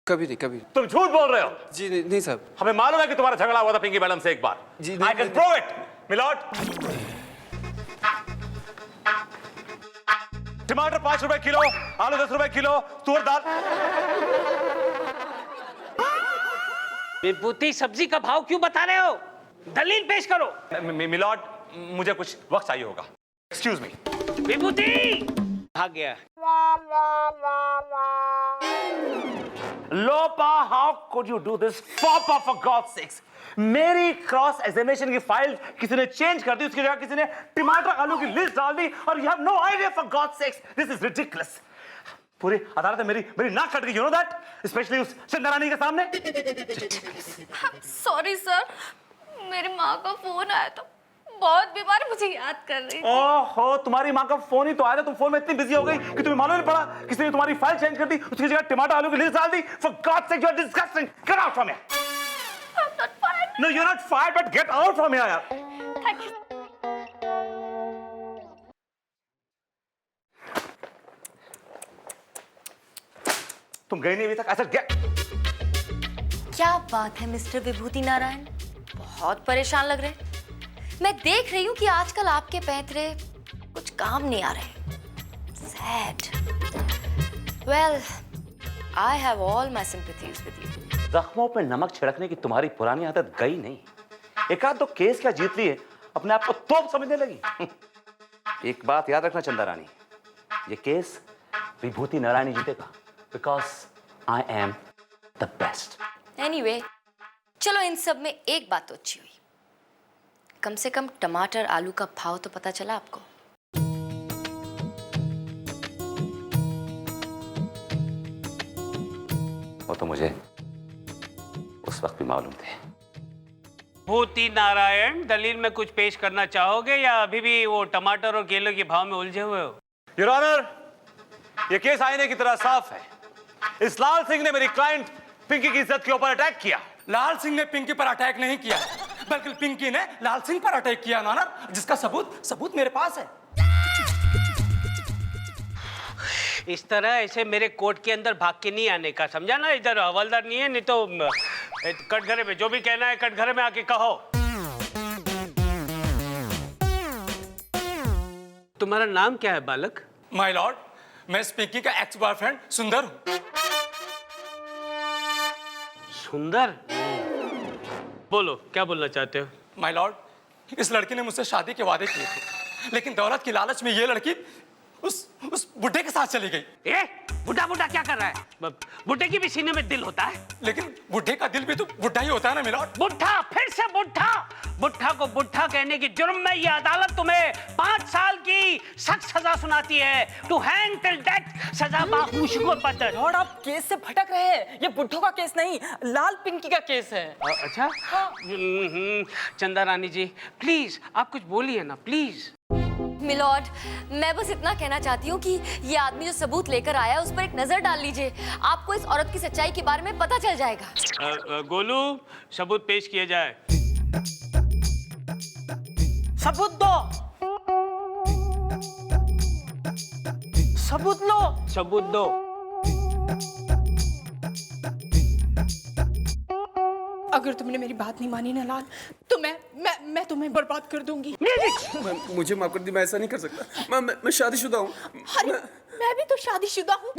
कभी नहीं, कभी। तुम झूठ बोल रहे हो। जी नहीं सर। हमें मालूम है कि तुम्हारा झगड़ा हुआ था पिंकी मैडम से एक बार। जी I can prove it milord. टमाटर 5 रुपए किलो, आलू 10 रुपए किलो, तुअर दाल। विभूति, सब्जी का भाव क्यों बता रहे हो? दलील पेश करो। मिलॉर्ड, मुझे कुछ वक्त चाहिए होगा। Excuse me. विभूति भाग गया। Lopa, how could you do this? For God's sake. मेरी क्रॉस एग्जामिनेशन की फाइल किसी ने चेंज कर दी, उसकी जगह किसी ने टमाटर आलू की लिस्ट डाल दी, और you have no idea. For God's sakes, this is ridiculous. पूरी अदालत में मेरी नाक कट गई, यू नो दैट, स्पेशली उस चंद्रानी के सामने। सॉरी सर, मेरी माँ का फोन आया था, बहुत बीमार है, मुझे याद कर रही थी। ओहो, तुम्हारी माँ का फोन ही तो आया था, तुम फोन में इतनी बिजी हो गई कि तुम्हें मालूम नहीं पड़ा किसी ने तुम्हारी फाइल चेंज कर दी, उसकी जगह टमाटर आलू की लिस्ट डाल दी। For God's sake, you are disgusting. Get out from here. I'm not fired. No, you're not fired, but get out from here. Thank you. तुम गई नहीं अभी तक? ऐसा get. क्या बात है मिस्टर विभूति नारायण, बहुत परेशान लग रहे। मैं देख रही हूँ कि आजकल आपके पैंतरे कुछ काम नहीं आ रहे। Sad. Well, I have all my sympathies with you. जख्मों पे नमक छिड़कने की तुम्हारी पुरानी आदत गई नहीं। एक आध तो केस क्या जीत लिए, अपने आप को तोप समझने लगी। एक बात याद रखना चंदा रानी, ये केस विभूति नारायण जीतेगा, because I am the best. Anyway, चलो इन सब में एक बात तो अच्छी हुई, कम से कम टमाटर आलू का भाव तो पता चला आपको। वो तो मुझे उस वक्त भी मालूम थे। भूति नारायण, दलील में कुछ पेश करना चाहोगे या अभी भी वो टमाटर और केले के भाव में उलझे हुए हो? योर ऑनर, ये केस आईने की तरह साफ है। इस लाल सिंह ने मेरी क्लाइंट पिंकी की इज्जत के ऊपर अटैक किया। लाल सिंह ने पिंकी पर अटैक नहीं किया, बल्कि पिंकी ने लाल सिंह पर अटैक किया ऑनर, जिसका सबूत मेरे पास है। इस तरह ऐसे मेरे कोर्ट के अंदर भाग के नहीं आने का, समझा ना? इधर हवलदार नहीं है, नहीं तो कटघरे में जो भी कहना है कटघरे में आके कहो। तुम्हारा नाम क्या है बालक? माय लॉर्ड, मैं इस पिंकी का एक्स बॉयफ्रेंड सुंदर हूँ। सुंदर? बोलो, क्या बोलना चाहते हो? माय लॉर्ड, इस लड़की ने मुझसे शादी के वादे किए थे, लेकिन दौलत की लालच में ये लड़की उस बुड्ढे के साथ चली गई। बुड्ढा क्या कर रहा है? बुड्ढे की भी सीने में दिल होता है, लेकिन बुड्ढे का दिल भी तो बुड्ढा ही होता है ना मिलॉर्ड। बुड्ढा, फिर से बुड्ढा। बुड्ढा को बुड्ढा कहने के जुर्म में ये अदालत तुम्हें 5 साल की सख्त सजा सुनाती है, टू हैंग टिल डेथ, सजा बाखुश को पतर। लॉर्ड, आप केस से भटक रहे हैं। ये बुड्ढों का केस नहीं, लाल पिंकी का केस है। अच्छा? चंदा रानी जी, प्लीज आप कुछ बोलिए ना, प्लीज। मिलॉर्ड, मैं बस इतना कहना चाहती हूँ कि ये आदमी जो सबूत लेकर आया है उस पर एक नजर डाल लीजिए, आपको इस औरत की सच्चाई के बारे में पता चल जाएगा। गोलू, सबूत पेश किए जाए। सबूत दो, सबूत लो, सबूत दो। अगर तुमने मेरी बात नहीं मानी ना लाल, तो मैं तुम्हें बर्बाद कर दूंगी। मुझे माफ कर दी, मैं ऐसा नहीं कर सकता। मैं शादीशुदा हूँ। मैं भी तो शादीशुदा हूँ।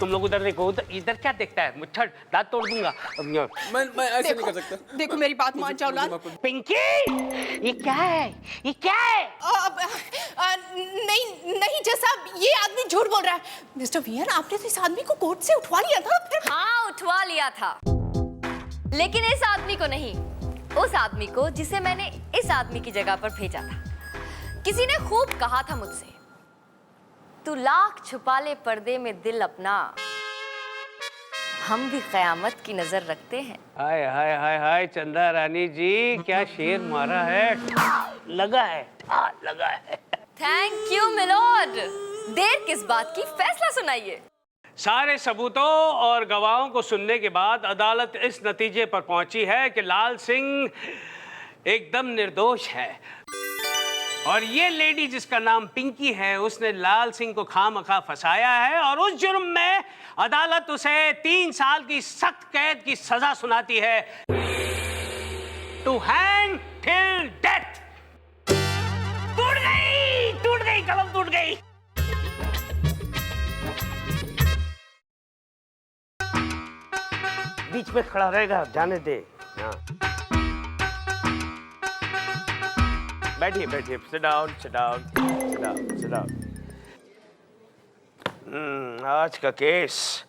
तुम लोग उधर देखो, इधर क्या देखता है? मुच्छड़ दांत तोड़ दूंगा। मैं ऐसा नहीं कर सकता। देखो मेरी बात मान जाओ लाल। पिंकी, ये क्या है? ये क्या है? नहीं जैसा ये आदमी झूठ बोल रहा है। मिस्टर वियर, आपने तो इस आदमी को कोर्ट से उठवा लिया था फिर? हाँ, उठवा लिया था, लेकिन इस आदमी को नहीं, उस आदमी को जिसे मैंने इस आदमी की जगह पर भेजा था। किसी ने खूब कहा था मुझसे, तू लाख छुपा ले पर्दे में दिल अपना, हम भी कयामत की नजर रखते हैं। हाय हाय हाय हाय, चंदा रानी जी क्या शेर मारा है। लगा है, लगा है। Thank you milord. देर किस बात की, फैसला सुनाइए। सारे सबूतों और गवाहों को सुनने के बाद अदालत इस नतीजे पर पहुंची है कि लाल सिंह एकदम निर्दोष है, और ये लेडी जिसका नाम पिंकी है उसने लाल सिंह को खामखा फंसाया है, और उस जुर्म में अदालत उसे 3 साल की सख्त कैद की सजा सुनाती है, टू हैंग टिल डेथ। टूट गई कलम, टूट गई। बीच में खड़ा रहेगा, जाने दे। हाँ। बैठिए बैठिए, sit down sit down sit down sit down. आज का केस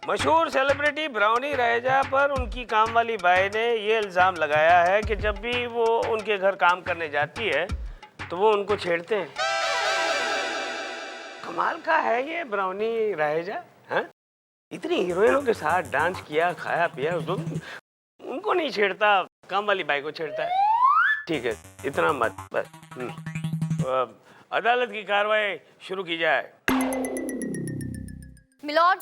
मशहूर सेलिब्रिटी ब्राउनी रहेजा पर उनकी काम वाली बाई ने ये इल्ज़ाम लगाया है कि जब भी वो उनके घर काम करने जाती है तो वो उनको छेड़ते हैं। कमाल का है ये ब्राउनी रहेजा। हाँ, इतनी हीरोइनों के साथ डांस किया, खाया पिया, उनको नहीं छेड़ता, काम वाली बाई को छेड़ता है। ठीक है, इतना मत, बस। अदालत की कार्रवाई शुरू की जाए। मिलॉर्ड,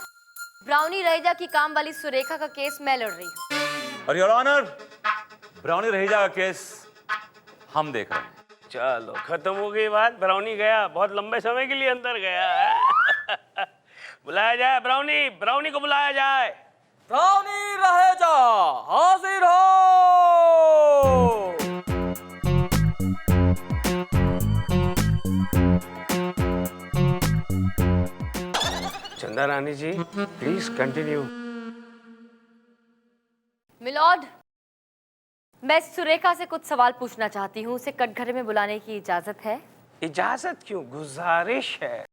ब्राउनी रहेजा की काम वाली सुरेखा का केस मैं लड़ रही हूँ। और योर ऑनर, ब्राउनी रहेजा का केस हम देख रहे हैं। चलो, खत्म हो गई बात। ब्राउनी गया, बहुत लंबे समय के लिए अंदर गया है। बुलाया जाए ब्राउनी, ब्राउनी को बुलाया जाए। ब्राउनी रहेजा हाजिर हो। चंदा Rani ji, please continue. Milord, मैं सुरेखा से कुछ सवाल पूछना चाहती हूँ, उसे कटघरे में बुलाने की इजाजत है? इजाजत क्यों, गुजारिश है।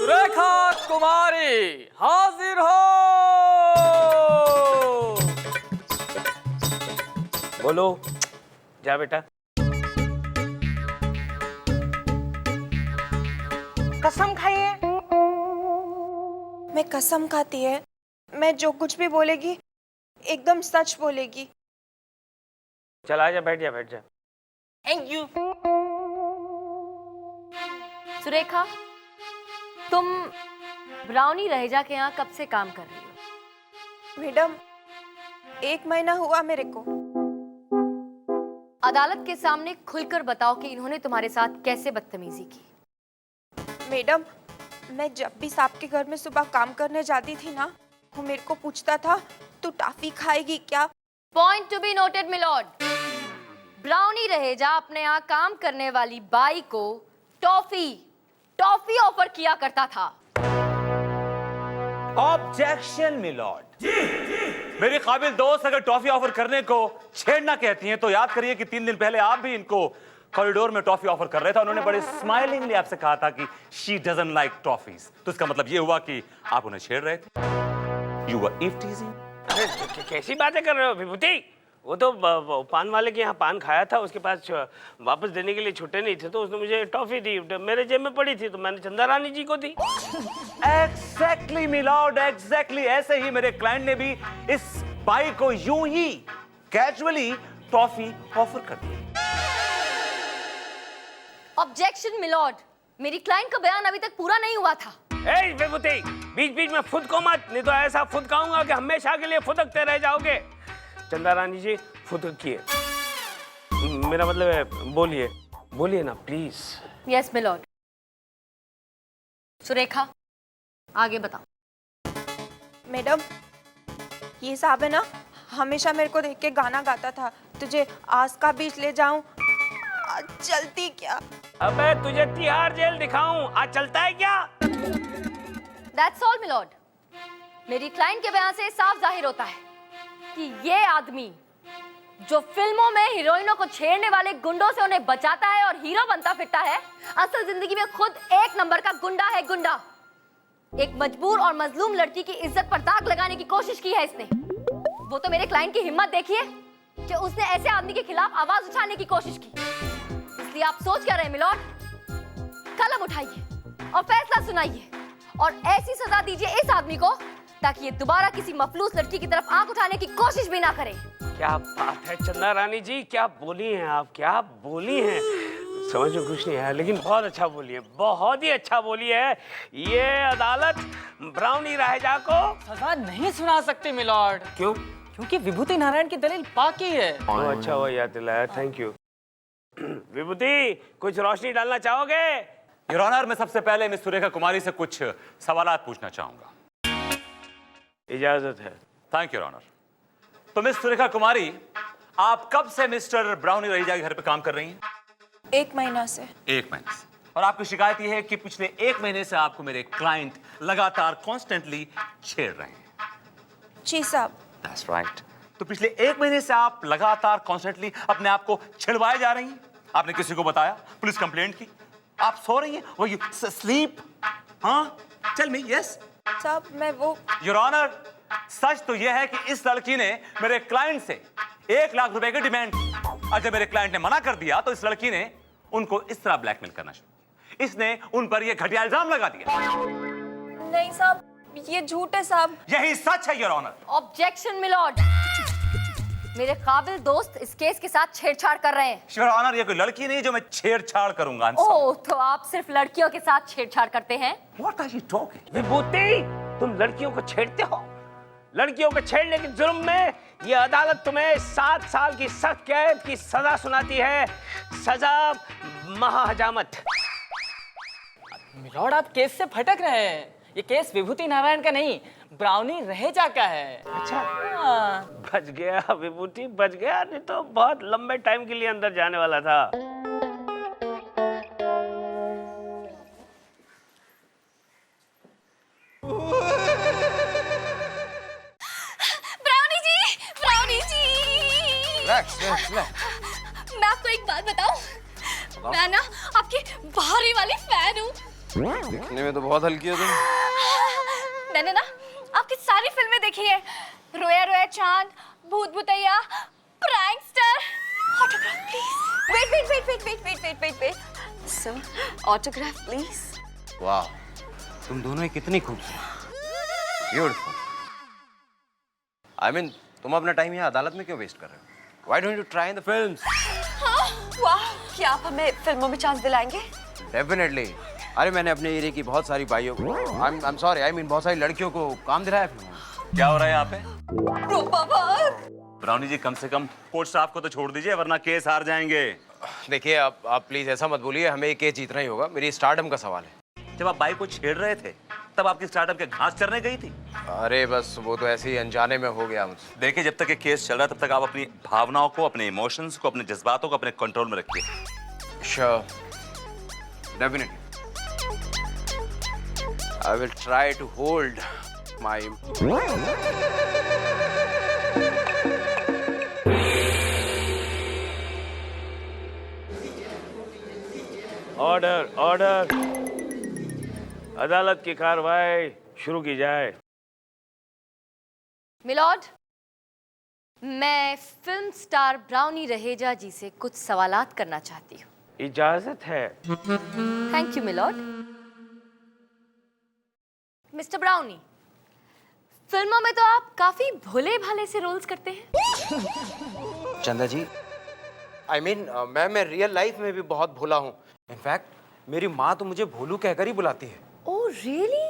सुरेखा कुमारी हाजिर हो। बोलो। जा बेटा। कसम खाइए। मैं कसम खाती है, मैं जो कुछ भी बोलेगी एकदम सच बोलेगी। चल आजा, बैठ जा बैठ जा। Thank you. सुरेखा, तुम ब्राउनी रहेजा के यहाँ कब से काम कर रही हो? मैडम, 1 महीना हुआ मेरे को। अदालत के सामने खुलकर बताओ कि इन्होंने तुम्हारे साथ कैसे बदतमीजी की। मैडम, मैं जब भी साहब के घर में सुबह काम करने जाती थी ना, वो मेरे को पूछता था तू टॉफी खाएगी क्या? Point to be noted milord. Brownie Raheja अपने यहाँ काम करने वाली बाई को टॉफी ऑफर किया करता था। Objection milord. मेरी काबिल दोस्त अगर टॉफी ऑफर करने को छेड़ना कहती हैं तो याद करिए कि 3 दिन पहले आप भी इनको कॉरिडोर में टॉफी ऑफर कर रहे थे। उन्होंने बड़े स्माइलिंगली आपसे कहा था कि शी डजंट लाइक टॉफीज। तो इसका मतलब ये हुआ कि आप उन्हें छेड़ रहे थे। You were eve teasing. अरे कैसी बातें कर रहे हो विभूति? वो तो पान वाले के यहाँ पान खाया था, उसके पास वापस देने के लिए छुट्टे नहीं थे तो उसने मुझे टॉफी दी। मेरे जेब में पड़ी थी तो मैंने चंदा रानी जी को दी। एग्जैक्टली मिलॉर्ड, एग्जैक्टली ऐसे ही मेरे क्लाइंट ने भी इस बाई को यूं ही कैजुअली टॉफी ऑफर कर दी। ऑब्जेक्शन मिलॉर्ड, मेरी क्लाइंट का बयान अभी तक पूरा नहीं हुआ था। ए विभूति, बीच बीच में फुदको मत, नहीं तो ऐसा फुदकाऊंगा कि हमेशा के लिए फुदकते रह जाओगे। चंदा रानी जी फुदकिए, मेरा मतलब है बोलिए, बोलिए ना प्लीज। Yes milord. सुरेखा, आगे बताओ। मैडम, ये साहब है ना, हमेशा मेरे को देख के गाना गाता था, तुझे आस का बीच ले जाऊं, आज चलती क्या? अबे तुझे तिहाड़ जेल दिखाऊं, आज चलता है क्या? That's all, milord. मेरी क्लाइंट के बयान से साफ जाहिर होता है कि ये आदमी जो फिल्मों में हीरोइनों को छेड़ने वाले गुंडों से उन्हें बचाता है और हीरो बनता फिरता है, असल जिंदगी में खुद 1 नंबर का गुंडा है। गुंडा। एक मजबूर और मजलूम लड़की की इज्जत पर दाग लगाने की कोशिश की है इसने। वो तो मेरे क्लाइंट की हिम्मत देखिए कि उसने ऐसे आदमी के खिलाफ आवाज उठाने की कोशिश की। इसलिए आप सोच क्या रहे मिलॉर्ड? कलम उठाइए और फैसला सुनाइए और ऐसी सजा दीजिए इस आदमी को ताकि ये दोबारा किसी मफलूस लड़की की तरफ आंख उठाने की कोशिश भी ना करे। क्या बात है चंदा रानी जी, क्या बोली हैं आप, क्या बोली हैं? समझ में कुछ नहीं आया, लेकिन बहुत अच्छा बोली है, बहुत ही अच्छा बोली है। ये अदालत ब्राउनी रहेजा को सजा नहीं सुना सकती मिलॉर्ड। क्यों? क्योंकि विभूति नारायण की दलील बाकी है। अच्छा हुआ याद दिलाया, थैंक यू। विभूति, कुछ रोशनी डालना चाहोगे? योर ऑनर, मैं सबसे पहले मिस सुरेखा कुमारी से कुछ सवालात पूछना चाहूंगा। इजाजत है। Thank you your honour. तो मिस सुरेखा कुमारी, आप कब से मिस्टर ब्राउनी रहेजा के घर पे काम कर रही हैं? 1 महीना से। 1 महीने से। और आपकी शिकायत यह है कि पिछले 1 महीने से आपको मेरे क्लाइंट लगातार कॉन्स्टेंटली छेड़ रहे हैं। जी साहब। That's right. तो पिछले 1 महीने से आप लगातार कॉन्स्टेंटली अपने आप को छिड़वाए जा रही हैं। आपने किसी को बताया, पुलिस कंप्लेंट की, आप सो रही हैं, वो यू स्लीप? हाँ, टेल मी। यस साहब, मैं वो। योर ऑनर, सच तो यह है कि इस लड़की ने मेरे क्लाइंट से 1 लाख रुपए की डिमांड की। और जब मेरे क्लाइंट ने मना कर दिया तो इस लड़की ने उनको इस तरह ब्लैकमेल करना शुरू। इसने उन पर यह घटिया इल्जाम लगा दिया। नहीं साहब, ये झूठ है साहब। यही सच है योर ऑनर। Objection milord. मेरे काबिल दोस्त इस केस के साथ छेड़छाड़ कर रहे हैं। योर ऑनर, ये कोई लड़की नहीं जो मैं छेड़छाड़ करूंगा। ओह, तो आप सिर्फ लड़कियों के साथ छेड़छाड़ करते हैं? What are you talking? विभूति, तुम लड़कियों को छेड़ते हो? लड़कियों को छेड़ने के जुर्म में ये अदालत तुम्हें 7 साल की सख्त कैद की सजा सुनाती है। सजा महाहजामत। मिलॉर्ड, आप केस से भटक रहे हैं। ये केस विभूति नारायण का नहीं, ब्राउनी रहेजा का है। अच्छा, हाँ। बच गया विभूति, बच गया, नहीं तो बहुत लंबे टाइम के लिए अंदर जाने वाला था। ब्राउनी जी, ब्राउनी जी। मैं आपको एक बात बताऊं, मैं ना आपकी बाहरी वाली फैन हूँ। दिखने में तो बहुत हल्की हो तुम। मैंने ना आपकी सारी फिल्में देखी है, रोया रोया चांद, भूत भुतैया, prankster. Autograph please. Wait wait wait wait wait wait wait wait wait sir, autograph please. वाह, तुम दोनों ही कितनी खूबसूरत, ब्यूटीफुल। आई मीन, तुम अपना टाइम यहाँ अदालत में क्यों वेस्ट कर रहे हो? Why don't you try in the films? वाह, क्या आप हमें फिल्मों में चांस दिलाएंगे? Definitely. अरे मैंने अपने एरिया की बहुत सारी भाइयों को, I'm sorry, I mean बहुत सारी लड़कियों को काम दिलाया फिल्मों में। क्या हो रहा है यहाँ पे? ब्राउनी जी, कम से कम कोर्ट साहब को तो छोड़ दीजिए, वरना केस हार जाएंगे। देखिए आप प्लीज ऐसा मत बोलिए, हमें ये केस जीतना ही होगा। मेरी स्टारडम का सवाल है। जब आप बाई को छेड़ रहे थे तब आपकी स्टार्टअप के घास चरने गई थी? अरे बस वो तो ऐसे ही अनजाने में हो गया मुझसे। देखिए, जब तक ये केस चल रहा है तब तक आप अपनी भावनाओं को, अपने इमोशंस को, अपने जज्बातों को अपने कंट्रोल में रखिए। Sure. Definitely. I will try to hold my. Order order, अदालत की कार्रवाई शुरू की जाए। मिलॉर्ड, मैं film star Brownie Raheja ji से कुछ सवालात करना चाहती हूँ। इजाजत है। Thank you milord. Mister Brownie, फिल्मों में तो आप काफी भोले भाले से रोल्स करते हैं। चंदा जी, I mean, मैं रियल लाइफ में भी बहुत भोला हूँ। इनफैक्ट मेरी माँ तो मुझे भोलू कहकर ही बुलाती है। Oh really?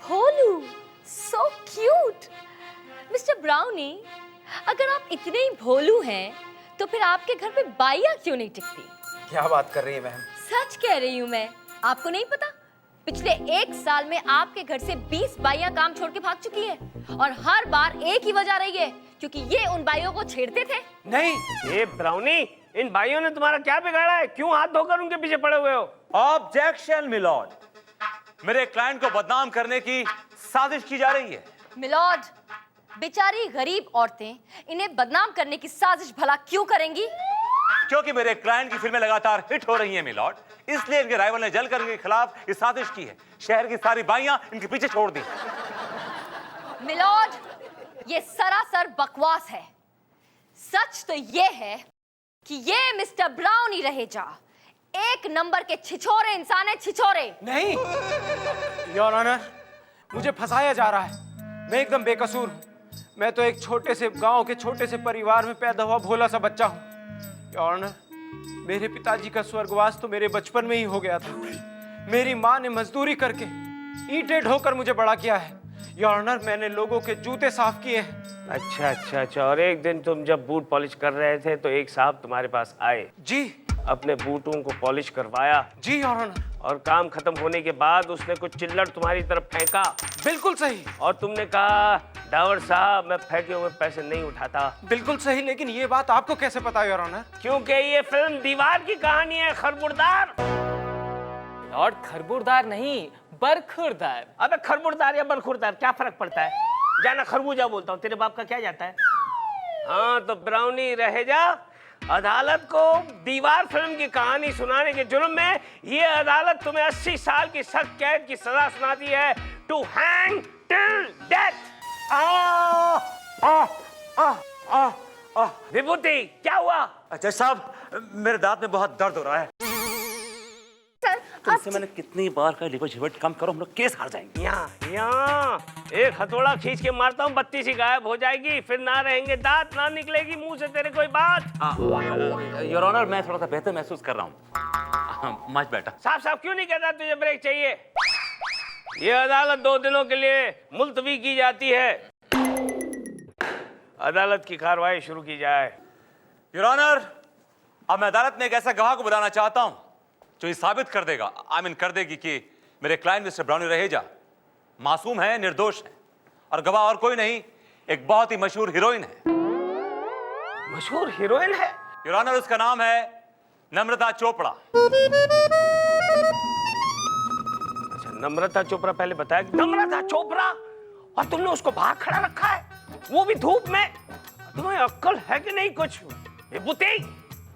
Bholu, so cute. Mister Brownie, अगर आप इतने ही भोलू हैं तो फिर आपके घर पे बाइयाँ क्यों नहीं टिकती? क्या बात कर रही है मैम? सच कह रही हूँ मैं। आपको नहीं पता, पिछले 1 साल में आपके घर से 20 बाइयाँ काम छोड़ के भाग चुकी हैं और हर बार एक ही वजह रही है, क्योंकि ये उन बाइयों को छेड़ते थे। नहीं, ये ब्राउनी, इन भाइयों ने तुम्हारा क्या बिगाड़ा है? क्यों हाथ धोकर उनके पीछे पड़े हुए हो? ऑब्जेक्शन मिलॉर्ड, मेरे क्लाइंट को बदनाम करने की साजिश की जा रही है। मिलॉर्ड, बेचारी गरीब औरतें इन्हें बदनाम करने की साजिश भला क्यों करेंगी? क्योंकि मेरे क्लाइंट की फिल्में लगातार हिट हो रही हैं मिलॉर्ड, इसलिए इनके राइवल ने जलकर इनके खिलाफ ये साजिश की है। शहर की सारी बाइयां इनके पीछे छोड़ दी। मिलॉर्ड, ये सरासर बकवास है। सच तो ये है कि ये मिस्टर ब्राउनी रहेजा एक नंबर के छिछोरे इंसान है, छिछोरे। नहीं, योर ऑनर, मुझे फंसाया जा रहा है। मैं एकदम बेकसूर हूँ। मैं तो एक छोटे से गांव के छोटे से परिवार में पैदा हुआ भोला सा बच्चा हूँ। योर ऑनर, मेरे पिताजी का स्वर्गवास तो मेरे बचपन में ही हो गया था। मेरी माँ ने मजदूरी करके ईंटें ढोकर मुझे बड़ा किया है। योर ऑनर, मैंने लोगों के जूते साफ किए हैं। अच्छा अच्छा अच्छा। और एक दिन तुम जब बूट पॉलिश कर रहे थे तो एक साहब तुम्हारे पास आए। जी। अपने बूटों को पॉलिश करवाया। जी योर ऑनर। और काम खत्म होने के बाद उसने कुछ चिल्लड़ तुम्हारी तरफ फेंका। बिल्कुल सही। और तुमने कहा, डावर साहब, मैं फेंके हुए पैसे नहीं उठाता। बिल्कुल सही, लेकिन ये बात आपको कैसे पता योर ऑनर? क्योंकि ये फिल्म दीवार की कहानी है, खरबुरदार। लॉर्ड, खरबुरदार नहीं, बरखुरदार। अबे खरबुरदार या बरखुरदार क्या फर्क पड़ता है? जाना खरबूजा बोलता हूँ, तेरे बाप का क्या जाता है? हाँ तो ब्राउनी रहेजा, अदालत को दीवार फिल्म की कहानी सुनाने के जुर्म में ये अदालत तुम्हें 80 साल की सख्त कैद की सजा सुनाती है, टू हैंग टिल डेथ। विभूति, क्या हुआ? अच्छा साहब, मेरे दांत में बहुत दर्द हो रहा है। तुमसे मैंने कितनी बार कहा, देखो झिवट कम करो, हम लोग केस हार जाएंगे। यहाँ एक हथौड़ा खींच के मारता हूँ, बत्ती सी गायब हो जाएगी, फिर ना रहेंगे दांत, ना निकलेगी मुंह से तेरे कोई बात। योर ऑनर, मैं थोड़ा सा बेहतर महसूस कर रहा हूँ। Much better. साहब साहब क्यों नहीं कहता तुझे ब्रेक चाहिए? ये अदालत 2 दिनों के लिए मुलतवी की जाती है। अदालत की कार्रवाई शुरू की जाए। योर ऑनर, अब मैं अदालत में एक ऐसा गवाह को बुलाना चाहता हूँ जो ये साबित कर देगा, कर देगी कि मेरे क्लाइंट मिस्टर ब्राउनी रहेजा मासूम है, निर्दोष है। और गवाह और कोई नहीं, एक बहुत ही मशहूर हीरोइन है। मशहूर हीरोइन है? योर ऑनर, उसका नाम है नम्रता चोपड़ा। अच्छा, नम्रता चोपड़ा पहले बताया। नम्रता चोपड़ा? और तुमने उसको बाहर खड़ा रखा है, वो भी धूप में? तुम्हें अक्ल है कि नहीं कुछ? विभूति,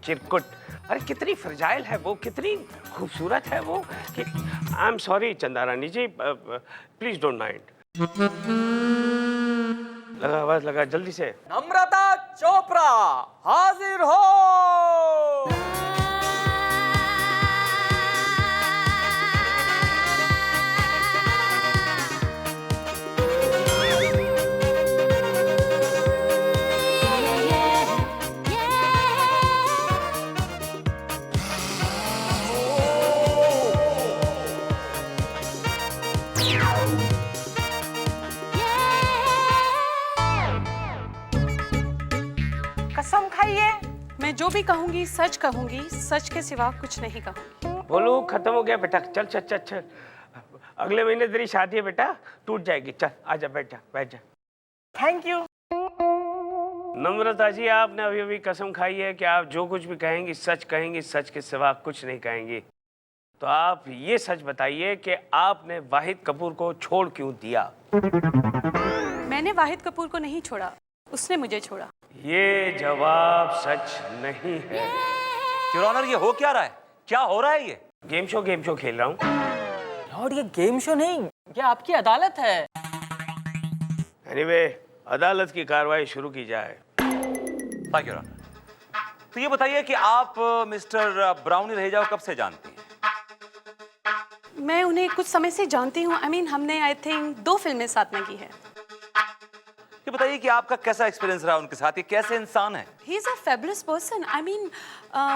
चिरकुट। अरे कितनी फ्रजाइल है वो, कितनी खूबसूरत है वो कि आई एम सॉरी चंदा Rani ji, please don't mind. लगा आवाज लगा जल्दी से। नम्रता चोपड़ा हाजिर हो। कसम खाइए, मैं जो भी कहूंगी सच कहूंगी, सच के सिवा कुछ नहीं कहूंगी। बोलो खत्म हो गया बेटा, चल चल चल चल, अगले महीने तेरी शादी है बेटा, टूट जाएगी, चल आजा बैठ जा बैठ जा। Thank you. नम्रता जी आपने अभी अभी कसम खाई है कि आप जो कुछ भी कहेंगी सच कहेंगी, सच के सिवा कुछ नहीं कहेंगी। तो आप ये सच बताइए कि आपने वाहिद कपूर को छोड़ क्यों दिया? मैंने वाहिद कपूर को नहीं छोड़ा, उसने मुझे छोड़ा। ये जवाब सच नहीं है। योर ऑनर, ये हो क्या रहा है? क्या हो रहा है? ये गेम शो खेल रहा हूँ। लॉर्ड ये गेम शो नहीं, ये आपकी अदालत है। एनीवे, अदालत की कार्रवाई शुरू की जाए। Thank you. तो ये बताइए कि आप मिस्टर ब्राउनी रहेजा कब से जानती हैं? मैं उन्हें कुछ समय से जानती हूँ। I mean, हमने आई थिंक 2 फिल्में साथ में की है। ये बताइए कि आपका कैसा एक्सपीरियंस रहा उनके साथ? ये कैसे इंसान है? He is a fabulous person. I mean,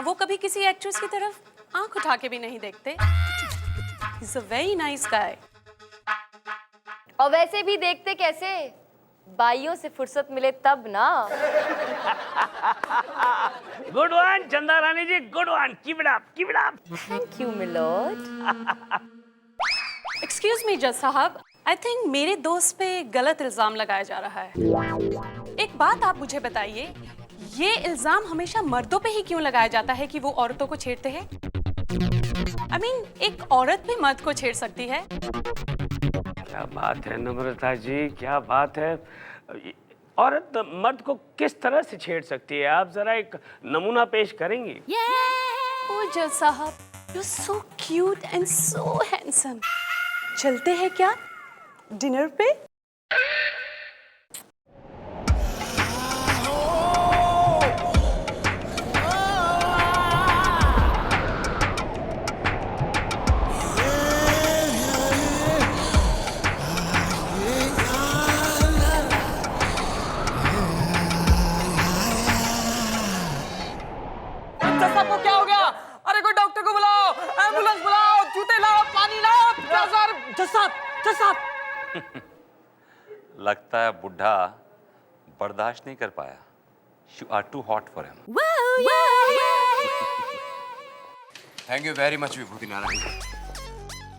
वो कभी किसी एक्ट्रेस की तरफ आंख उठा के भी नहीं देखते। He's a very nice guy. और वैसे भी देखते कैसे, बाइयों से फुर्सत मिले तब ना। Good one Chanda Rani ji, good one, keep it up, keep it up. Thank you milord. Excuse me जज साहब, I think मेरे दोस्त पे गलत इल्जाम लगाया जा रहा है। एक बात आप मुझे बताइए, ये इल्जाम हमेशा मर्दों पे ही क्यों लगाया जाता है कि वो औरतों को छेड़ते हैं? I mean, एक औरत भी मर्द को छेड़ सकती है। क्या बात है नम्रता जी, क्या बात है। औरत मर्द को किस तरह से छेड़ सकती है? आप जरा एक नमूना पेश करेंगी? ओ जज साहब, you're so cute and so handsome. चलते हैं क्या डिनर पे? सबको क्या हो गया? अरे कोई डॉक्टर को बुलाओ, एम्बुलेंस बुलाओ, जूते लाओ, पानी लाओ। जज साहब। लगता है बुढ़ा बर्दाश्त नहीं कर पाया। You are too hot for him. Thank you very much Vibhuti Narayan ji.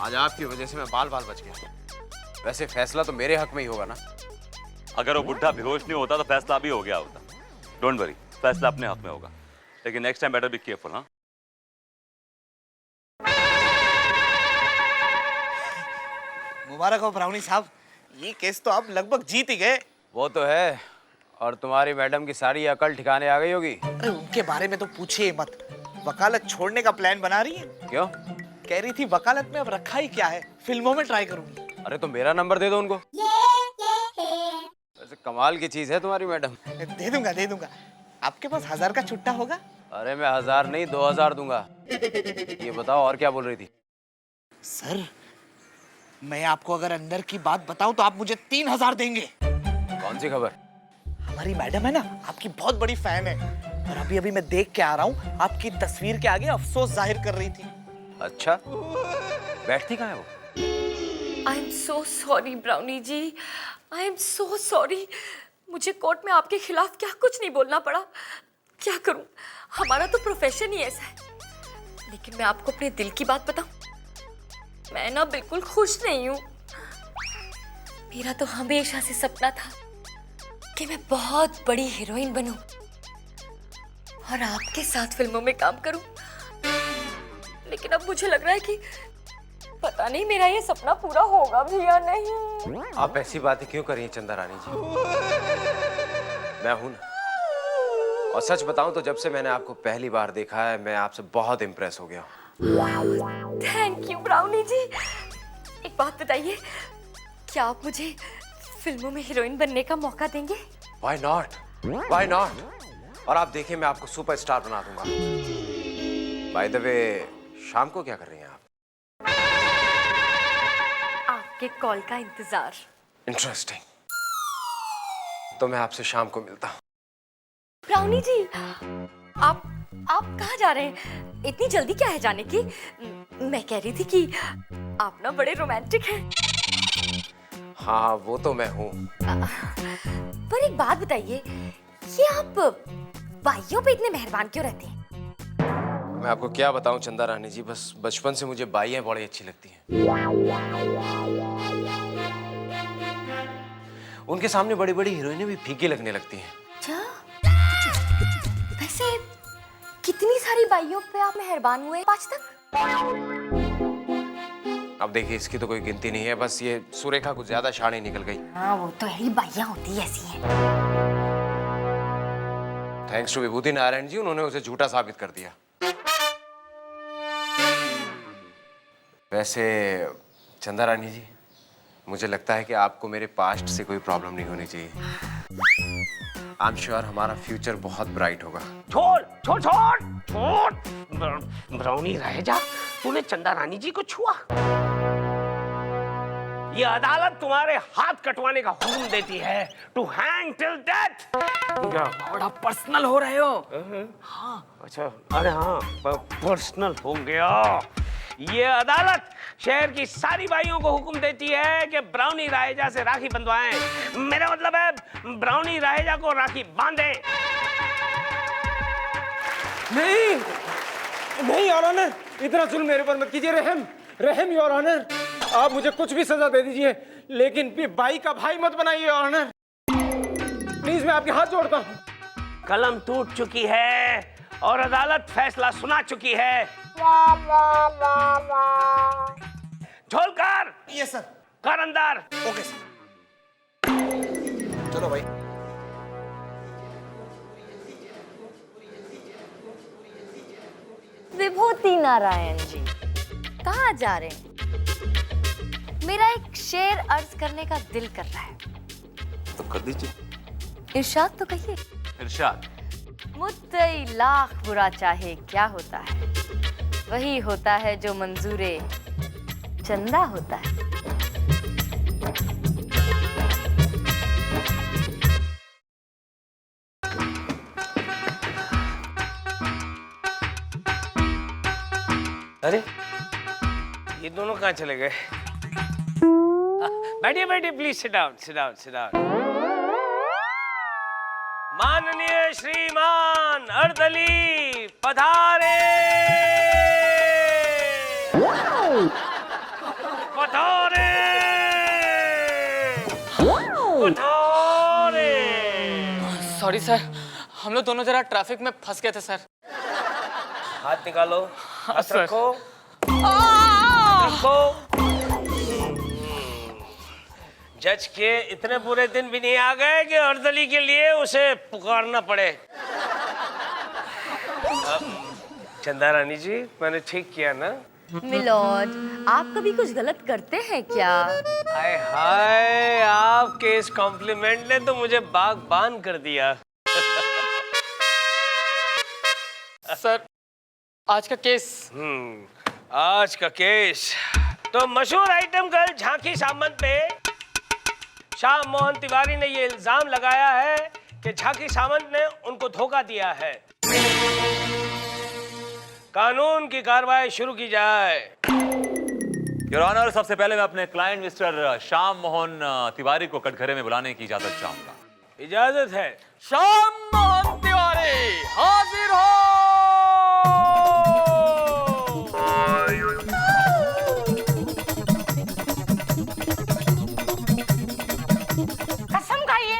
आज आपकी वजह से मैं बाल बच गया। वैसे फैसला तो मेरे हक में ही होगा ना? अगर वो बुढ़ा बेहोश नहीं होता तो फैसला भी हो गया होता। डोंट वरी, फैसला अपने हक में होगा, लेकिन next time better be careful. हाँ, मुबारक हो ब्राउनी साहब, ये केस तो आप लगभग जीत ही गए। वो तो है, और तुम्हारी मैडम की सारी अकल ठिकाने आ गई होगी। अरे उनके बारे में तो पूछिए मत, वकालत छोड़ने का प्लान बना रही है। क्यों? कह रही थी वकालत में अब रखा ही क्या है, फिल्मों में ट्राई करूंगी। अरे तो मेरा नंबर दे दो उनको। वैसे कमाल की चीज है तुम्हारी मैडम। दे दूंगा। आपके पास 1000 का छुट्टा होगा? अरे मैं 1000 नहीं 2000 दूंगा। ये बताओ और क्या बोल रही थी? सर, मैं आपको अगर अंदर की बात बताऊं तो आप मुझे 3000 देंगे। कौन सी खबर? हमारी मैडम है ना, आपकी बहुत बड़ी फैन है, और अभी मैं देख के आ रहा हूँ, आपकी तस्वीर के आगे अफसोस जाहिर कर रही थी। अच्छा, बैठती कहाँ है वो? I am so sorry Brownie ji, I am so sorry. मुझे कोर्ट में आपके खिलाफ क्या कुछ नहीं बोलना पड़ा। क्या करूं, हमारा तो प्रोफेशन ही ऐसा है। लेकिन मैं आपको अपने दिल की बात बताऊं, मैं ना बिल्कुल खुश नहीं हूं। मेरा तो हमेशा से सपना था कि मैं बहुत बड़ी हीरोइन बनूं और आपके साथ फिल्मों में काम करूं। लेकिन अब मुझे लग रहा है कि पता नहीं मेरा ये सपना पूरा होगा भी या नहीं। आप ऐसी बातें क्यों कर रही हैं चंदा रानी जी? मैं हूं ना, और सच बताऊं तो जब से मैंने आपको पहली बार देखा है मैं आपसे बहुत इम्प्रेस हो गया हूं। थैंक यू ब्राउनी जी। एक बात बताइए, क्या आप मुझे फिल्मों में हीरोइन बनने का मौका देंगे? Why not? Why not? और आप देखिए मैं आपको सुपरस्टार बना दूंगा। बाय द वे, शाम को क्या कर रही हैं आप? आपके कॉल का इंतजार। इंटरेस्टिंग। तो मैं आपसे शाम को मिलता हूँ। ब्राउनी जी, आप कहाँ जा रहे हैं? इतनी जल्दी क्या है जाने की? मैं कह रही थी कि आप ना बड़े रोमांटिक हैं। हाँ, वो तो मैं हूँ। पर एक बात बताइए, ये आप भाइयों पे इतने मेहरबान क्यों रहते हैं? मैं आपको क्या बताऊं चंदा रानी जी, बस बचपन से मुझे बाइयां बड़ी अच्छी लगती हैं। उनके सामने बड़ी बड़ी हीरोइनें भी फीकी लगने लगती हैं। अच्छा, वैसे कितनी सारी बाइयों पे आप मेहरबान हुए आज तक? अब देखिए, इसकी तो कोई गिनती नहीं है, बस ये सुरेखा कुछ ज्यादा शानी निकल गई। हाँ, वो तो है, बाइयां होती ऐसी हैं। थैंक्स टू विभूति नारायण जी, उन्होंने उसे झूठा साबित कर दिया। वैसे चंदा रानी जी, मुझे लगता है कि आपको मेरे पास्ट से कोई प्रॉब्लम नहीं होनी चाहिए। आई एम श्योर हमारा फ्यूचर बहुत ब्राइट होगा। छोड़ छोड़ छोड़ छोड़, ब्राउनी रह जा, तूने चंदा रानी जी को छुआ। ये अदालत तुम्हारे हाथ कटवाने का हुक्म देती है, टू हैंग टिल डेथ। बड़ा पर्सनल हो रहे हो। हाँ अच्छा, अरे हाँ, पर्सनल हो गया। ये अदालत शहर की सारी बाइयों को हुक्म देती है कि ब्राउनी राहेजा से राखी बंधवाएं। मेरा मतलब है ब्राउनी राहेजा को राखी बांधें। नहीं नहीं योर ऑनर, इतना जुल्म मेरे पर मत कीजिए। रहम रहम योर ऑनर, आप मुझे कुछ भी सजा दे दीजिए, लेकिन भाई का भाई मत बनाइए योर ऑनर। प्लीज, मैं आपके हाथ जोड़ता हूँ। कलम टूट चुकी है और अदालत फैसला सुना चुकी है। झोलकर। Yes sir. कर अंदर। Okay sir. चलो भाई। विभूति नारायण जी, कहाँ जा रहे हैं? मेरा एक शेर अर्ज करने का दिल कर रहा है। तो कर दीजिए। इरशाद तो कहिए। इरशाद। मुद्दई लाख बुरा चाहे क्या होता है, वही होता है जो मंजूरे चंदा होता है। अरे ये दोनों कहाँ चले गए? बैठिए बैठिए, please sit down sit down sit down. माननीय श्रीमान अर्दली पधारे पधारे पधारे। सॉरी सर, हम लोग दोनों जरा ट्रैफिक में फंस गए थे सर। हाथ निकालो, हाथ सर। रखो, रखो। जज के इतने बुरे दिन भी नहीं आ गए कि अर्दली के लिए उसे पुकारना पड़े। चंदा रानी जी, मैंने ठीक किया ना? मिलॉर्ड, आप कभी कुछ गलत करते हैं क्या? हाय हाय, आपके इस कॉम्प्लीमेंट ने तो मुझे बागबान कर दिया। सर, आज का केस। आज का केस तो मशहूर आइटम गर्ल झांकी सामंत पे श्याम मोहन तिवारी ने ये इल्जाम लगाया है कि झांकी सामंत ने उनको धोखा दिया है। कानून की कार्रवाई शुरू की जाए। योर ऑनर, सबसे पहले मैं अपने क्लाइंट मिस्टर श्याम मोहन तिवारी को कटघरे में बुलाने की इजाजत चाहूंगा। इजाजत है। श्याम मोहन तिवारी हाजिर हो। कसम खाइए।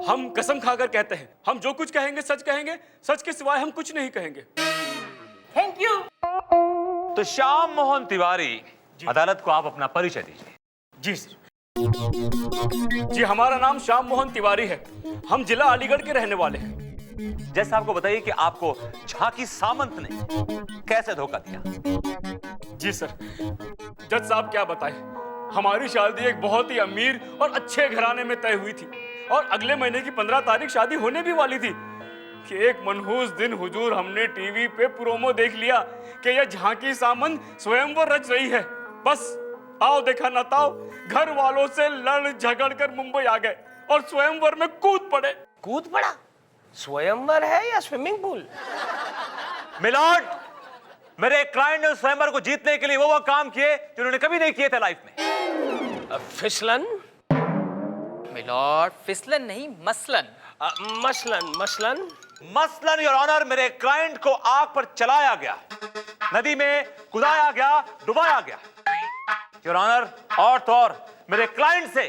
हम कसम खाकर कहते हैं, हम जो कुछ कहेंगे सच कहेंगे, सच के सिवाय हम कुछ नहीं कहेंगे। Thank you. तो श्याम मोहन तिवारी, अदालत को आप अपना परिचय दीजिए। जी सर। जी हमारा नाम श्याम मोहन तिवारी है, हम जिला अलीगढ़ के रहने वाले हैं। जैसे आपको बताइए कि आपको झांकी सामंत ने कैसे धोखा दिया? जी सर, जज साहब क्या बताएं, हमारी शादी एक बहुत ही अमीर और अच्छे घराने में तय हुई थी और अगले महीने की 15 तारीख शादी होने भी वाली थी कि एक मनहूस दिन हुजूर हमने टीवी पे प्रोमो देख लिया कि यह झांकी सामंत स्वयंवर रच रही है। बस आओ देखा ना ताओ, घर वालों से लड़ झगड़ कर मुंबई आ गए और स्वयंवर में कूद पड़े। कूद पड़ा? स्वयंवर है या स्विमिंग पूल? मिलॉर्ड, मेरे क्लाइंट ने स्वयंवर को जीतने के लिए वो काम किए जो उन्होंने कभी नहीं किए थे लाइफ में। फिसलन? मिलॉर्ड, फिसलन नहीं, मसलन। मसलन? मसलन? मसलन योर ऑनर, मेरे क्लाइंट को आग पर चलाया गया, नदी में कुदाया गया, डुबाया गया। योर ऑनर, और तो और मेरे क्लाइंट से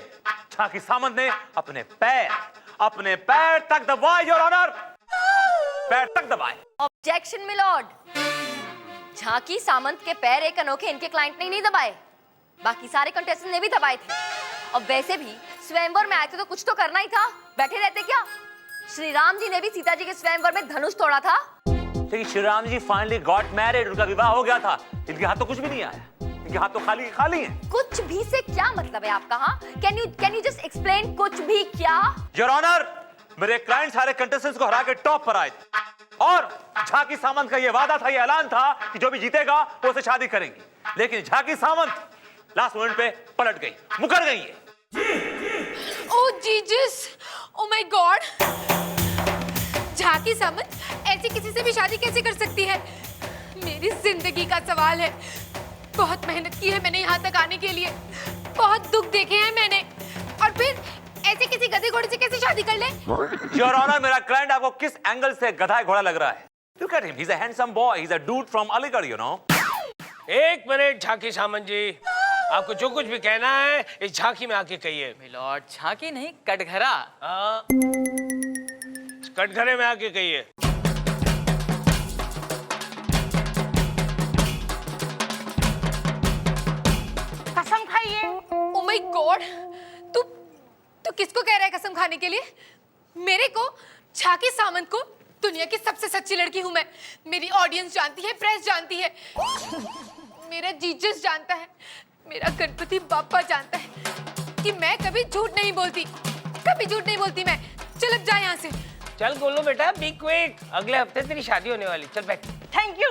झांकी सामंत ने अपने पैर तक दबाए। योर ऑनर, पैर तक दबाए। ऑब्जेक्शन मिलॉर्ड, झांकी सामंत के पैर एक अनोखे इनके क्लाइंट ने नहीं दबाए, बाकी सारे कंटेस्टेंट ने भी दबाए थे। और वैसे भी स्वयंवर में आए थे तो कुछ तो करना ही था, बैठे रहते क्या? श्री राम जी ने भी सीता जी के स्वयंवर में धनुष तोड़ा था। लेकिन Shri Ram ji finally got married, उनका विवाह हो गया था। इनके हाथ तो कुछ भी नहीं आया, इनके हाथ तो खाली खाली हैं। कुछ भी से क्या मतलब है आपका? हाँ, कैन यू जस्ट एक्सप्लेन कुछ भी क्या? योर ऑनर, मेरे क्लाइंट सारे कंटेस्टेंट्स को हरा के टॉप पर आए थे और झांकी सामंत का ये वादा था, ये ऐलान था कि जो भी जीतेगा वो उससे शादी करेंगी। लेकिन झांकी सामंत लास्ट मोमेंट पे पलट गई, मुकर गई है। ओह जीजस, ओह माय गॉड, झांकी सामंत ऐसी किसी से भी शादी कैसे कर सकती है? मेरी जिंदगी का सवाल है। बहुत मेहनत की है मैंने यहाँ तक आने के लिए, बहुत दुख देखे हैं मैंने, और फिर ऐसे किसी गधे घोड़े से कैसे शादी कर ले? योर ऑनर, मेरा क्लाइंट आपको किस एंगल से गधा घोड़ा लग रहा है? Look at him, he's a handsome boy, he's a dude from Aligarh, you know. एक मिनट झांकी सामंत जी, आपको जो कुछ भी कहना है इस झांकी में आके कहिए। मिलॉर्ड, झांकी नहीं, कटघरा। कटघरे में आके कहिए। कसम खाइए। ओह माय गॉड, तू किसको कह रहा है कसम खाने के लिए? मेरे को, झांकी सामंत को, दुनिया की सबसे सच्ची लड़की हूं मैं। मेरी ऑडियंस जानती है, प्रेस जानती है, मेरा जीजस जानता है, मेरा गणपति बाप्पा जानता है कि मैं कभी झूठ नहीं बोलती, कभी झूठ नहीं बोलती मैं। चल अब जा यहाँ से। चल गोलू बेटा, बी क्विक, अगले हफ्ते तेरी शादी होने वाली, चल बैठ। Thank you.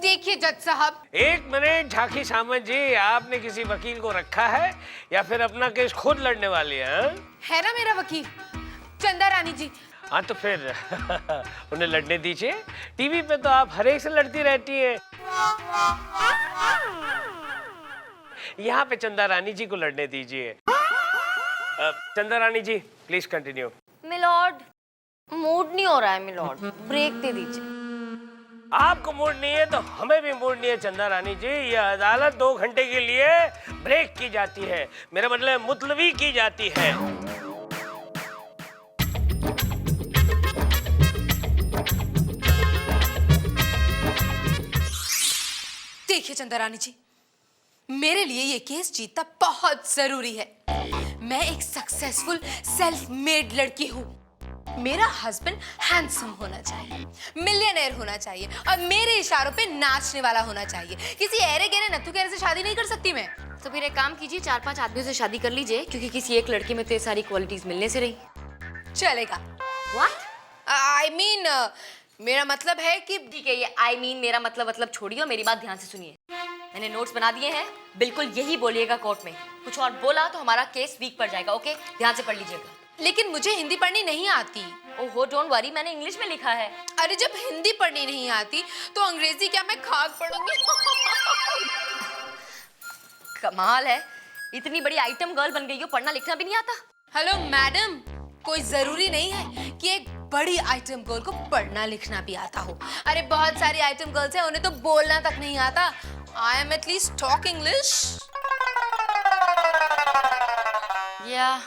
देखिए जज साहब, एक मिनट झांकी सामंत जी, आपने किसी वकील को रखा है या फिर अपना केस खुद लड़ने वाली है? है ना मेरा वकील चंदा रानी जी। हाँ तो फिर उन्हें लड़ने दीजिए, टीवी पे तो आप हर एक से लड़ती रहती है, यहाँ पे चंदा रानी जी को लड़ने दीजिए। चंदा Rani ji please continue. Milord, mood नहीं हो रहा है मिलॉर्ड, ब्रेक दे दीजिए। आपको मूड नहीं है तो हमें भी मूड नहीं है चंदा रानी जी, यह अदालत 2 घंटे के लिए ब्रेक की जाती है, मेरा मतलब मुतलवी की जाती है। देखिए चंदा रानी जी, मेरे लिए ये केस जीतना बहुत जरूरी है। मैं एक सक्सेसफुल सेल्फ मेड लड़की हूँ। मेरा हस्बैंड हैंडसम होना चाहिए, मिलियनेयर होना चाहिए और मेरे इशारों पे नाचने वाला होना चाहिए। किसी ऐरे गहरे नत्थु गहरे से शादी नहीं कर सकती मैं। तो फिर एक काम कीजिए, 4-5 आदमियों से शादी कर लीजिए, क्योंकि किसी एक लड़की में तो ये सारी क्वालिटीज मिलने से रही। चलेगा। What? I mean, मेरा मतलब है कि ठीक है, ये I mean मेरा मतलब छोड़िए और मेरी बात ध्यान से सुनिए। मैंने नोट्स बना दिए हैं, बिल्कुल यही बोलिएगा कोर्ट में। कुछ और बोला तो हमारा केस वीक पड़ जाएगा। ओके, ध्यान से पढ़ लीजिएगा। लेकिन मुझे हिंदी पढ़नी नहीं आती। ओहो, डोंट वरी, मैंने इंग्लिश में लिखा है। अरे जब हिंदी पढ़नी नहीं आती तो अंग्रेजी क्या मैं खाक पढ़ूंगी? कमाल है, इतनी बड़ी आइटम गर्ल बन गई हो, पढ़ना लिखना भी नहीं आता। हेलो मैडम, कोई जरूरी नहीं है कि एक बड़ी आइटम गर्ल को पढ़ना लिखना भी आता हो। अरे बहुत सारी आइटम गर्ल्स हैं, उन्हें तो बोलना तक नहीं आता। I am at least talk English. या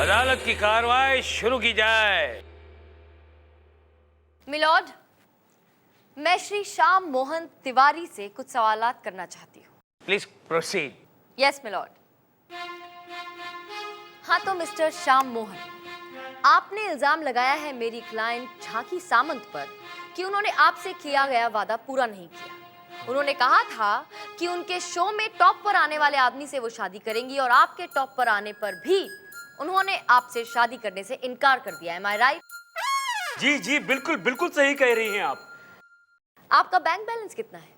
अदालत की कार्रवाई शुरू की जाए। मिलॉर्ड, मैं श्री श्याम मोहन तिवारी से कुछ सवालात करना चाहती हूँ। Please proceed. Yes milord. हाँ तो मिस्टर श्याम मोहन, आपने इल्जाम लगाया है मेरी क्लाइंट झांकी सामंत पर कि उन्होंने आपसे किया गया वादा पूरा नहीं किया। उन्होंने कहा था कि उनके शो में टॉप पर आने वाले आदमी से वो शादी करेंगी और आपके टॉप पर आने पर भी उन्होंने आपसे शादी करने से इनकार कर दिया। एम आई राइट? जी जी बिल्कुल बिल्कुल सही कह रही हैं आप। आपका बैंक बैलेंस कितना है?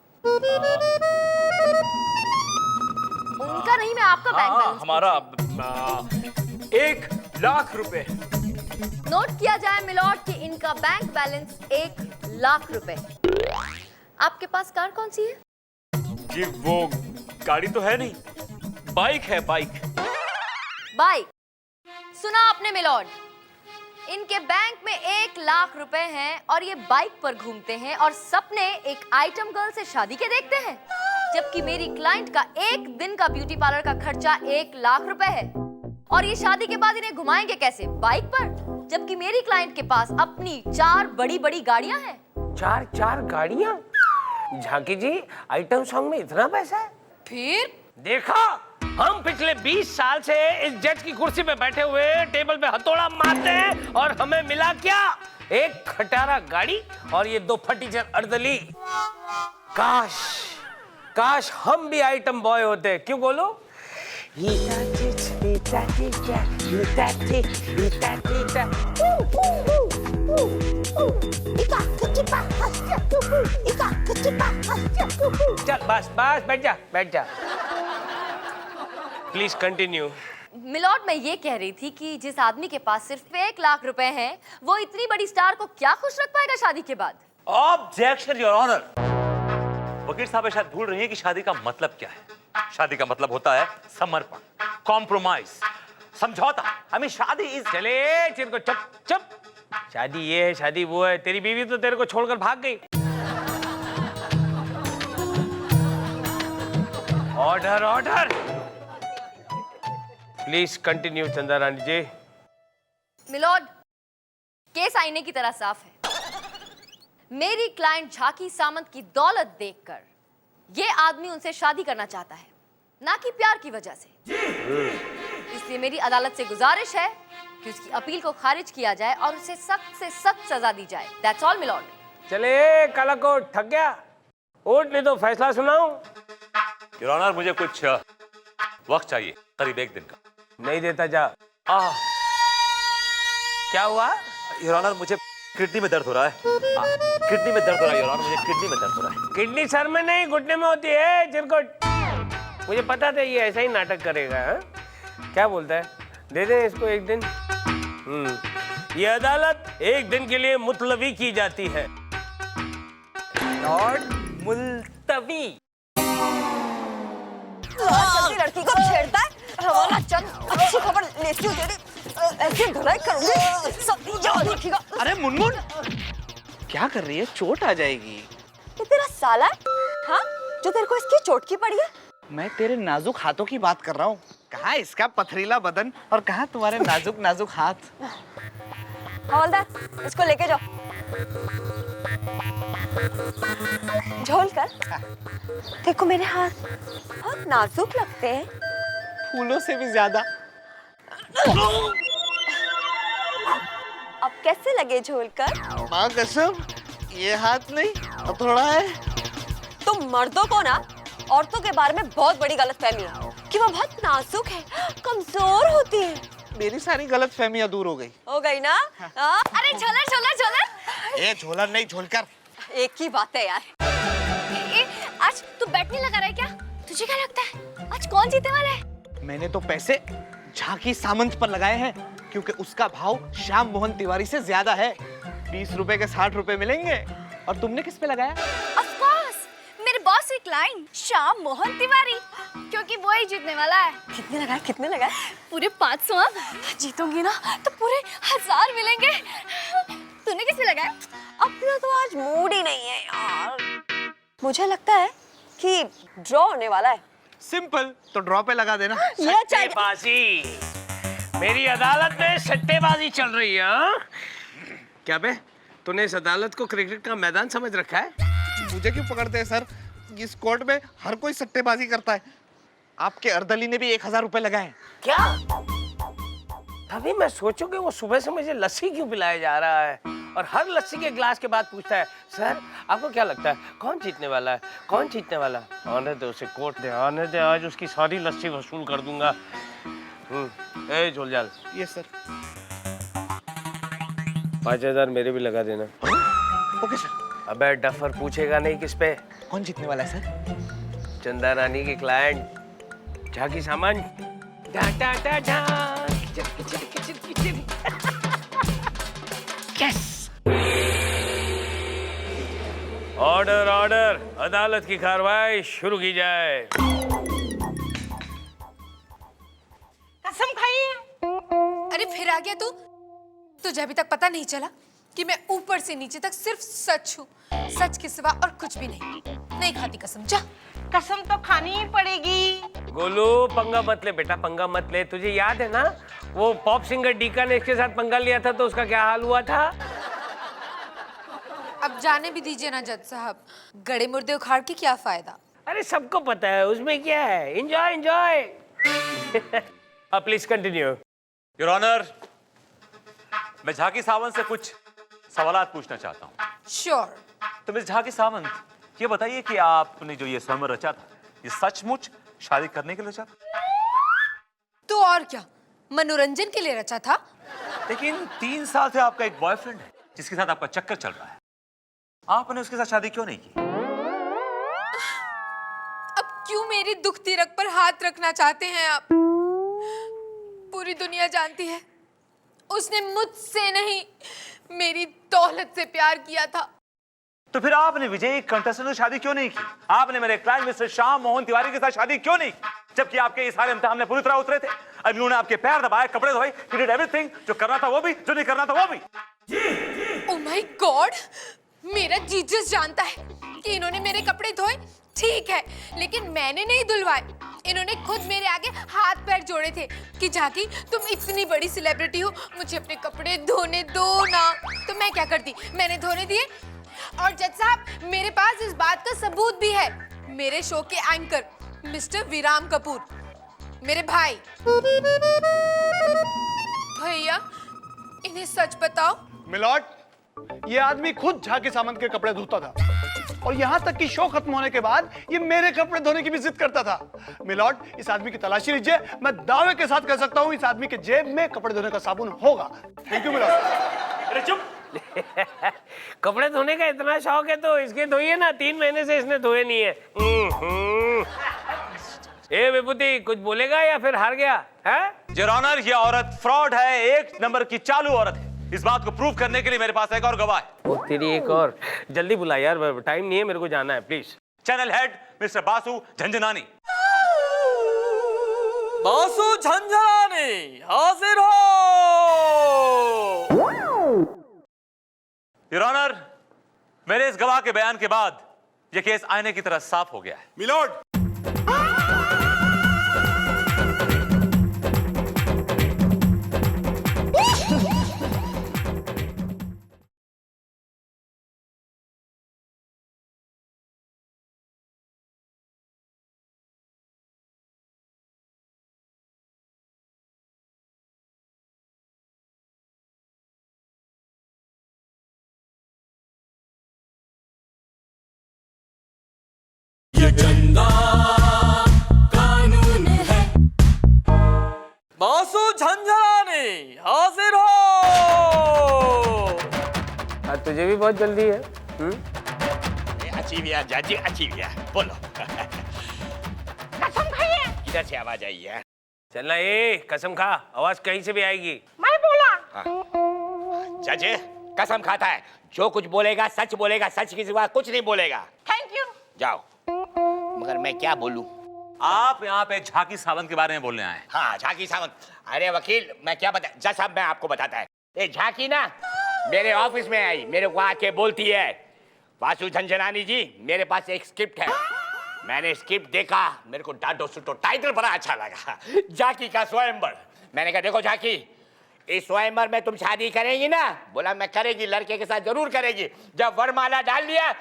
उनका नहीं, मैं आपका बैंक बैलेंस। हमारा 1 लाख रुपए। नोट किया जाए मिलॉर्ड कि इनका बैंक बैलेंस 1 लाख रुपए। आपके पास कार कौन सी है? जी वो गाड़ी तो है नहीं, बाइक है, बाइक। बाइक? सुना आपने मिलॉर्ड, इनके बैंक में 1 लाख रुपए हैं और ये बाइक पर घूमते हैं और सपने एक आइटम गर्ल से शादी के देखते हैं, जबकि मेरी क्लाइंट का एक दिन का ब्यूटी पार्लर का खर्चा 1 लाख रुपए है। और ये शादी के बाद इन्हें घुमाएंगे कैसे? बाइक पर, जबकि मेरी क्लाइंट के पास अपनी 4 बड़ी बड़ी गाड़ियां हैं। 4 गाड़ियां? झांकी जी, आइटम सॉन्ग में इतना पैसा है? फिर देखा, हम पिछले 20 साल से इस जज की कुर्सी पे बैठे हुए टेबल पे हथौड़ा मारते हैं और हमें मिला क्या? एक खटारा गाड़ी और ये 2 फटीचर अर्दली। काश हम भी आइटम बॉय होते। क्यों बोलो? चल बस बैठ जा। Please continue. मिलॉर्ड, मैं ये कह रही थी कि जिस आदमी के पास सिर्फ 1 लाख रुपए हैं, वो इतनी बड़ी स्टार को क्या खुश रख पाएगा शादी के बाद? Objection your honour. वकील साहब शायद भूल रही हैं कि शादी का मतलब क्या है। शादी का मतलब होता है समर्पण, कॉम्प्रोमाइज, समझौता। हमें शादी इज। चले चिर को चुप। शादी ये है, शादी वो है। तेरी बीवी तो तेरे को छोड़कर भाग गई। ऑर्डर। प्लीज कंटिन्यू चंदा रानी जी। मिलॉर्ड, केस आईने की तरह साफ है। मेरी क्लाइंट झांकी सामंत की दौलत देखकर ये आदमी उनसे शादी करना चाहता है, ना कि प्यार की वजह से। इसलिए मेरी अदालत से गुजारिश है कि उसकी अपील को खारिज किया जाए और उसे सख्त से सख्त सजा दी जाए। That's all milord. चले काला कोट, थक गया? उठ, नहीं तो फैसला सुनाऊं। योर ऑनर, मुझे कुछ वक्त चाहिए, करीब 1 दिन का। नहीं देता जा। क्या हुआ? योर ऑनर, मुझे किडनी में दर्द हो रहा है। किडनी में दर्द हो रहा है योर ऑनर, मुझे किडनी में दर्द हो रहा है। किडनी सर में नहीं, घुटने में होती है चिरकुट। मुझे पता था ये ऐसा ही नाटक करेगा। हा? क्या बोलता है? दे दे इसको 1 दिन। ये अदालत 1 दिन के लिए मुतलवी की जाती है। लॉर्ड मुलतवी। लड़की को छेड़ता है। रवाना चंद, अच्छी खबर लेती हूँ तेरी, ऐसी धुलाई करूंगी सब याद रखिएगा। अरे मुनमुन, क्या कर रही है? चोट आ जाएगी। ये तेरा साला है? हाँ, जो तेरे को इसकी चोट की पड़ी है? मैं तेरे नाजुक हाथों की बात कर रहा हूँ। कहाँ इसका पथरीला बदन और कहाँ तुम्हारे नाजुक नाजुक हाथ। हवलदार, इसको लेके जाओ। झोल कर। देखो मेरे हाथ बहुत नाजुक लगते हैं, फूलों से भी ज्यादा। अब कैसे लगे झोल कर? माँ कसम, ये हाथ नहीं हथौड़ा है। तुम मर्दों को ना औरतों के बारे में बहुत बड़ी गलतफहमी है कि वो बहुत नाजुक है, कमजोर होती है। मेरी सारी गलतफहमियां दूर हो गई ना? हाँ। अरे झोलर। ए झोलर नहीं, झोलकर। एक ही बात है यार। आज तू बैठने लगा रहा है क्या? तुझे क्या लगता है आज कौन जीतने वाला है? मैंने तो पैसे झांकी सामंत पर लगाए हैं, क्योंकि उसका भाव श्याम मोहन तिवारी से ज्यादा है। 20 रुपए के 60 रुपए मिलेंगे। और तुमने किस पे लगाया? ऑफ कोर्स, मेरे बॉस की क्लाइंट श्याम मोहन तिवारी, क्योंकि वो ही जीतने वाला है। कितने लगाए? पूरे 500। जीतूंगी ना तो पूरे 1000 मिलेंगे। तूने किस पे लगाया? अपना तो आज मूड ही नहीं है यार। मुझे लगता है कि ड्रॉ होने वाला है। सिंपल, तो ड्रॉ पे लगा देना। सट्टेबाजी। मेरी अदालत में सट्टेबाजी चल रही है। हाँ? क्या बे, तूने इस अदालत को क्रिकेट का मैदान समझ रखा है? मुझे क्यों पकड़ते हैं सर? इस कोर्ट में हर कोई सट्टेबाजी करता है। आपके अर्दली ने भी 1000 रुपए लगाए। क्या? तभी मैं सोचूं कि वो सुबह से मुझे लस्सी क्यों पिलाया जा रहा है और हर लस्सी के गिलास के बाद पूछता है, सर आपको क्या लगता है कौन जीतने वाला है, कौन जीतने वाला है? आने दे उसे, कोट दे, आने दे, आज उसकी सारी लस्सी वसूल कर दूंगा। ए झोलझाल। Yes sir. 5000 मेरे भी लगा देना। Okay sir. अबे डफर पूछेगा नहीं किस पे? कौन जीतने वाला है सर? चंदा रानी के क्लाइंट झाकी सामान। डा डा डा डा किचिर किचिर किचिर किचिर। यस। ऑर्डर ऑर्डर, अदालत की कार्रवाई शुरू की जाए। कसम खाई है। अरे फिर आ गया तू? तुझे अभी तक पता नहीं चला कि मैं ऊपर से नीचे तक सिर्फ सच हूँ, सच के सिवा और कुछ भी नहीं खाती कसम। जा। कसम तो खानी ही पड़ेगी। गोलू पंगा मत ले बेटा, पंगा मत ले। तुझे याद है ना वो पॉप सिंगर डीका ने इसके साथ पंगा लिया था तो उसका क्या हाल हुआ था? अब जाने भी दीजिए ना जज साहब, गड़े मुर्दे उखाड़ के क्या फायदा? अरे सबको पता है उसमें क्या है। Enjoy enjoy. अब प्लीज कंटिन्यू। योर ऑनर, मैं झाकी सावंत से कुछ सवालात पूछना चाहता हूँ। श्योर। तो मिस झाकी सावंत, ये बताइए कि आपने जो ये स्वयंवर रचा था, ये सचमुच शादी करने के लिए रचा था? तो और क्या, मनोरंजन के लिए रचा था। लेकिन 3 साल से आपका एक बॉयफ्रेंड है जिसके साथ आपका चक्कर चल रहा है, आपने उसके साथ शादी क्यों नहीं की? अब क्यों मेरी दुख तिरक पर हाथ रखना चाहते हैं आप? पूरी दुनिया जानती है उसने मुझसे नहीं मेरी दौलत से प्यार किया था। तो फिर आपने विजयी कंटेस्टेंट से शादी क्यों नहीं की? आपने मेरे क्लाइंट मिस्टर श्याम मोहन तिवारी के साथ शादी क्यों नहीं की? जबकि आपके ये सारे इम्तिहान में पूरी तरह उतरे थे। अब इन्होंने आपके पैर दबाए, कपड़े धोए, he did everything, जो करना था वो भी, जो नहीं करना था वो भी। ओह माय गॉड, मेरा जीसस जानता है कि इन्होंने मेरे कपड़े धोए, ठीक है, लेकिन मैंने नहीं धुलवाए। इन्होंने खुद मेरे आगे हाथ पैर जोड़े थे कि झाकी तुम इतनी बड़ी सेलिब्रिटी हो, मुझे अपने कपड़े धोने दो ना। तो मैं क्या करती, मैंने धोने दिए। और जज साहब मेरे पास इस बात का सबूत भी है। मेरे शो के एंकर मिस्टर विराम कपूर, मेरे भाई। भैया इन्हें सच बताओ। मिलॉर्ड, ये आदमी खुद झाकी सामंत के कपड़े धोता था और यहाँ तक कि शो खत्म होने के बाद ये मेरे कपड़े धोने की भी जिद करता था। मिलॉर्ड, इस आदमी की तलाशी लीजिए, मैं दावे के साथ कह सकता हूँ इस आदमी के जेब में कपड़े धोने का साबुन होगा। Thank you milord. अरे चुप। कपड़े धोने का इतना शौक है तो इसके धोइए ना, 3 महीने से इसने धोए नहीं है। ए विभूति कुछ बोलेगा या फिर हार गया है? योर ऑनर, ये औरत फ्रॉड है, 1 नंबर की चालू औरत है। इस बात को प्रूव करने के लिए मेरे पास एक और गवाह है। ओ तेरी एक और, जल्दी बुला यार, टाइम नहीं है, मेरे को जाना है please. Channel head mister Basu Jhanjhnani. Basu Jhanjhnani हाजिर हो। योर ऑनर, मेरे इस गवाह के बयान के बाद यह केस आईने की तरह साफ हो गया है। मिलोड, बासु झंझनानी हाजिर हो। आज तुझे भी बहुत जल्दी है। अच्छी भी है जाजी, अच्छी भी है। बोलो। कसम खाई है। किधर से आवाज आई है? चलना, ये कसम खा, आवाज कहीं से भी आएगी। मैं बोला। जज कसम खाता है, जो कुछ बोलेगा सच बोलेगा, सच की सिवा कुछ नहीं बोलेगा। Thank you. जाओ। मगर मैं क्या बोलूं? आप यहाँ पे झाकी सावंत के बारे में बोलने आए? हाँ, झाकी सावंत। अरे वकील, मैं क्या बता, जज साहब मैं आपको बताता है। ये झाकी ना मेरे ऑफिस में आई, मेरे को आके बोलती है, वासु झंझनानी जी मेरे पास एक स्क्रिप्ट है। मैंने स्क्रिप्ट देखा, मेरे को डांटो सुटो टाइटल बड़ा अच्छा लगा, झाकी का स्वयंवर। मैंने कहा देखो झाकी, इस स्वयंवर में तुम शादी करेगी ना? बोला मैं करेगी, लड़के के साथ जरूर करेगी। जब वरमाला डाल लिया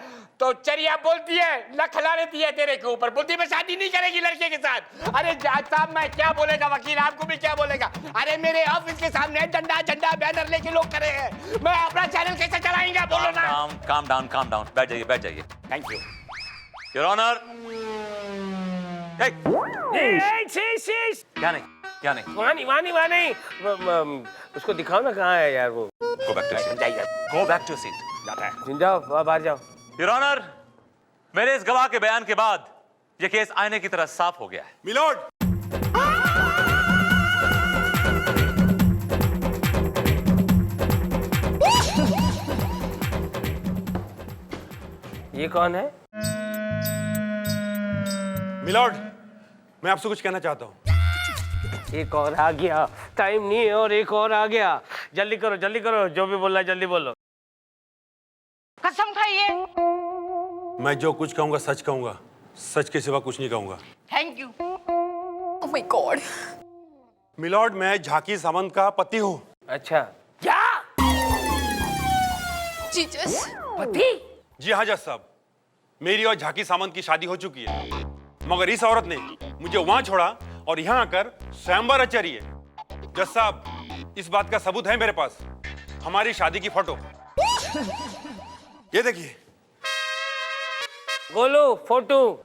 तो चरिया बोलती है, लखला लेती है तेरे के ऊपर, बोलती है मैं शादी नहीं करेगी लड़के के साथ। अरे जज साहब मैं क्या बोलेगा, वकील आपको भी क्या बोलेगा? अरे मेरे ऑफिस के सामने झंडा झंडा बैनर लेके लोग खड़े हैं, मैं अपना चैनल कैसे चलाएंगा? बोलो ना। काम डाउन, बैठ जाइए। Thank you your honour. क्या नहीं वहाँ नहीं उसको दिखाओ ना, कहाँ है यार वो? Go back to your seat. जाता है। जाओ बाहर जाओ। योर ऑनर, मेरे इस गवाह के बयान के बाद यह केस आईने की तरह साफ हो गया है। मिलोड, ये कौन है? मिलोड, मैं आपसे कुछ कहना चाहता हूँ। एक और आ गया, टाइम नहीं है और एक और आ गया। जल्दी करो, जो भी बोलना जल्दी बोलो। कसम खाइए। मैं जो कुछ कहूँगा सच कहूँगा, सच के सिवा कुछ नहीं कहूँगा। Thank you. Oh my God. Milord, मैं झाकी सामंत का पति हूँ। अच्छा, क्या? जीजस पति? जी हाँ जज साहब, मेरी और झाकी सामंत की शादी हो चुकी है, मगर इस औरत ने मुझे वहां छोड़ा और यहाँ आकर स्वयंवर रच रही है। जज साहब, इस बात का सबूत है मेरे पास, हमारी शादी की फोटो। ये देखिए। गोलू फोटो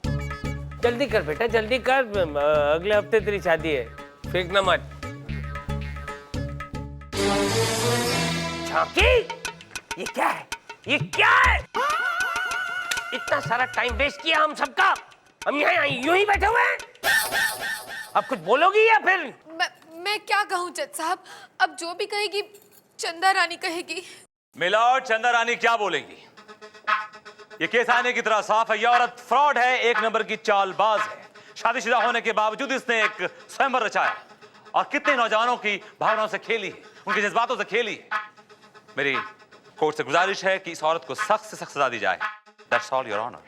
जल्दी कर बेटा, जल्दी कर, अगले हफ्ते तेरी शादी है, फेंकना मत। झांकी, ये क्या है? इतना सारा टाइम वेस्ट किया हम सबका, हम यहाँ यूं ही बैठे हुए हैं। अब कुछ बोलोगी या फिर? मैं क्या कहूँ जज साहब, अब जो भी कहेगी चंदा रानी कहेगी। मिलोड, चंदा रानी क्या बोलेगी? ये केस आने की तरह साफ है, ये औरत फ्रॉड है, एक नंबर की चालबाज है। शादीशुदा होने के बावजूद इसने एक स्वयंवर रचाया और कितने नौजवानों की भावनाओं से खेली है, उनके जज्बातों से खेली है। मेरी कोर्ट से गुजारिश है कि इस औरत को सख्त से सख्त सजा दी जाए। That's all, Your Honor.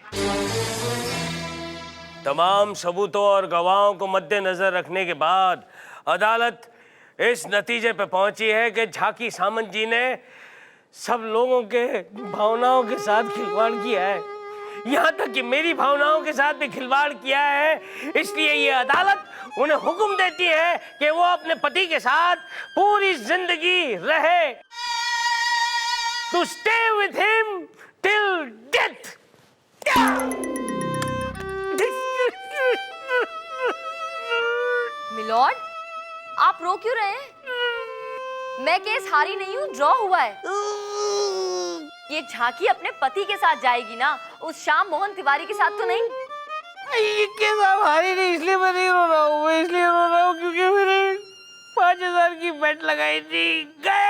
तमाम सबूतों और गवाहों को मद्देनजर रखने के बाद अदालत इस नतीजे पर पहुंची है कि झाकी सामंत जी ने सब लोगों के भावनाओं के साथ खिलवाड़ किया है, यहाँ तक कि मेरी भावनाओं के साथ भी खिलवाड़ किया है। इसलिए ये अदालत उन्हें हुक्म देती है कि वो अपने पति के साथ पूरी जिंदगी रहे, to stay with him till death. Milord, आप रो क्यों रहे हैं? मैं केस हारी नहीं हूँ, ड्रॉ हुआ है। ये झांकी अपने पति के साथ जाएगी ना, उस श्याम मोहन तिवारी के साथ तो नहीं। ये केस आप हारी नहीं, इसलिए मैं नहीं रो रहा हूँ, मैं इसलिए रो रहा हूँ क्योंकि मैंने 5,000 की बेट लगाई थी, गए।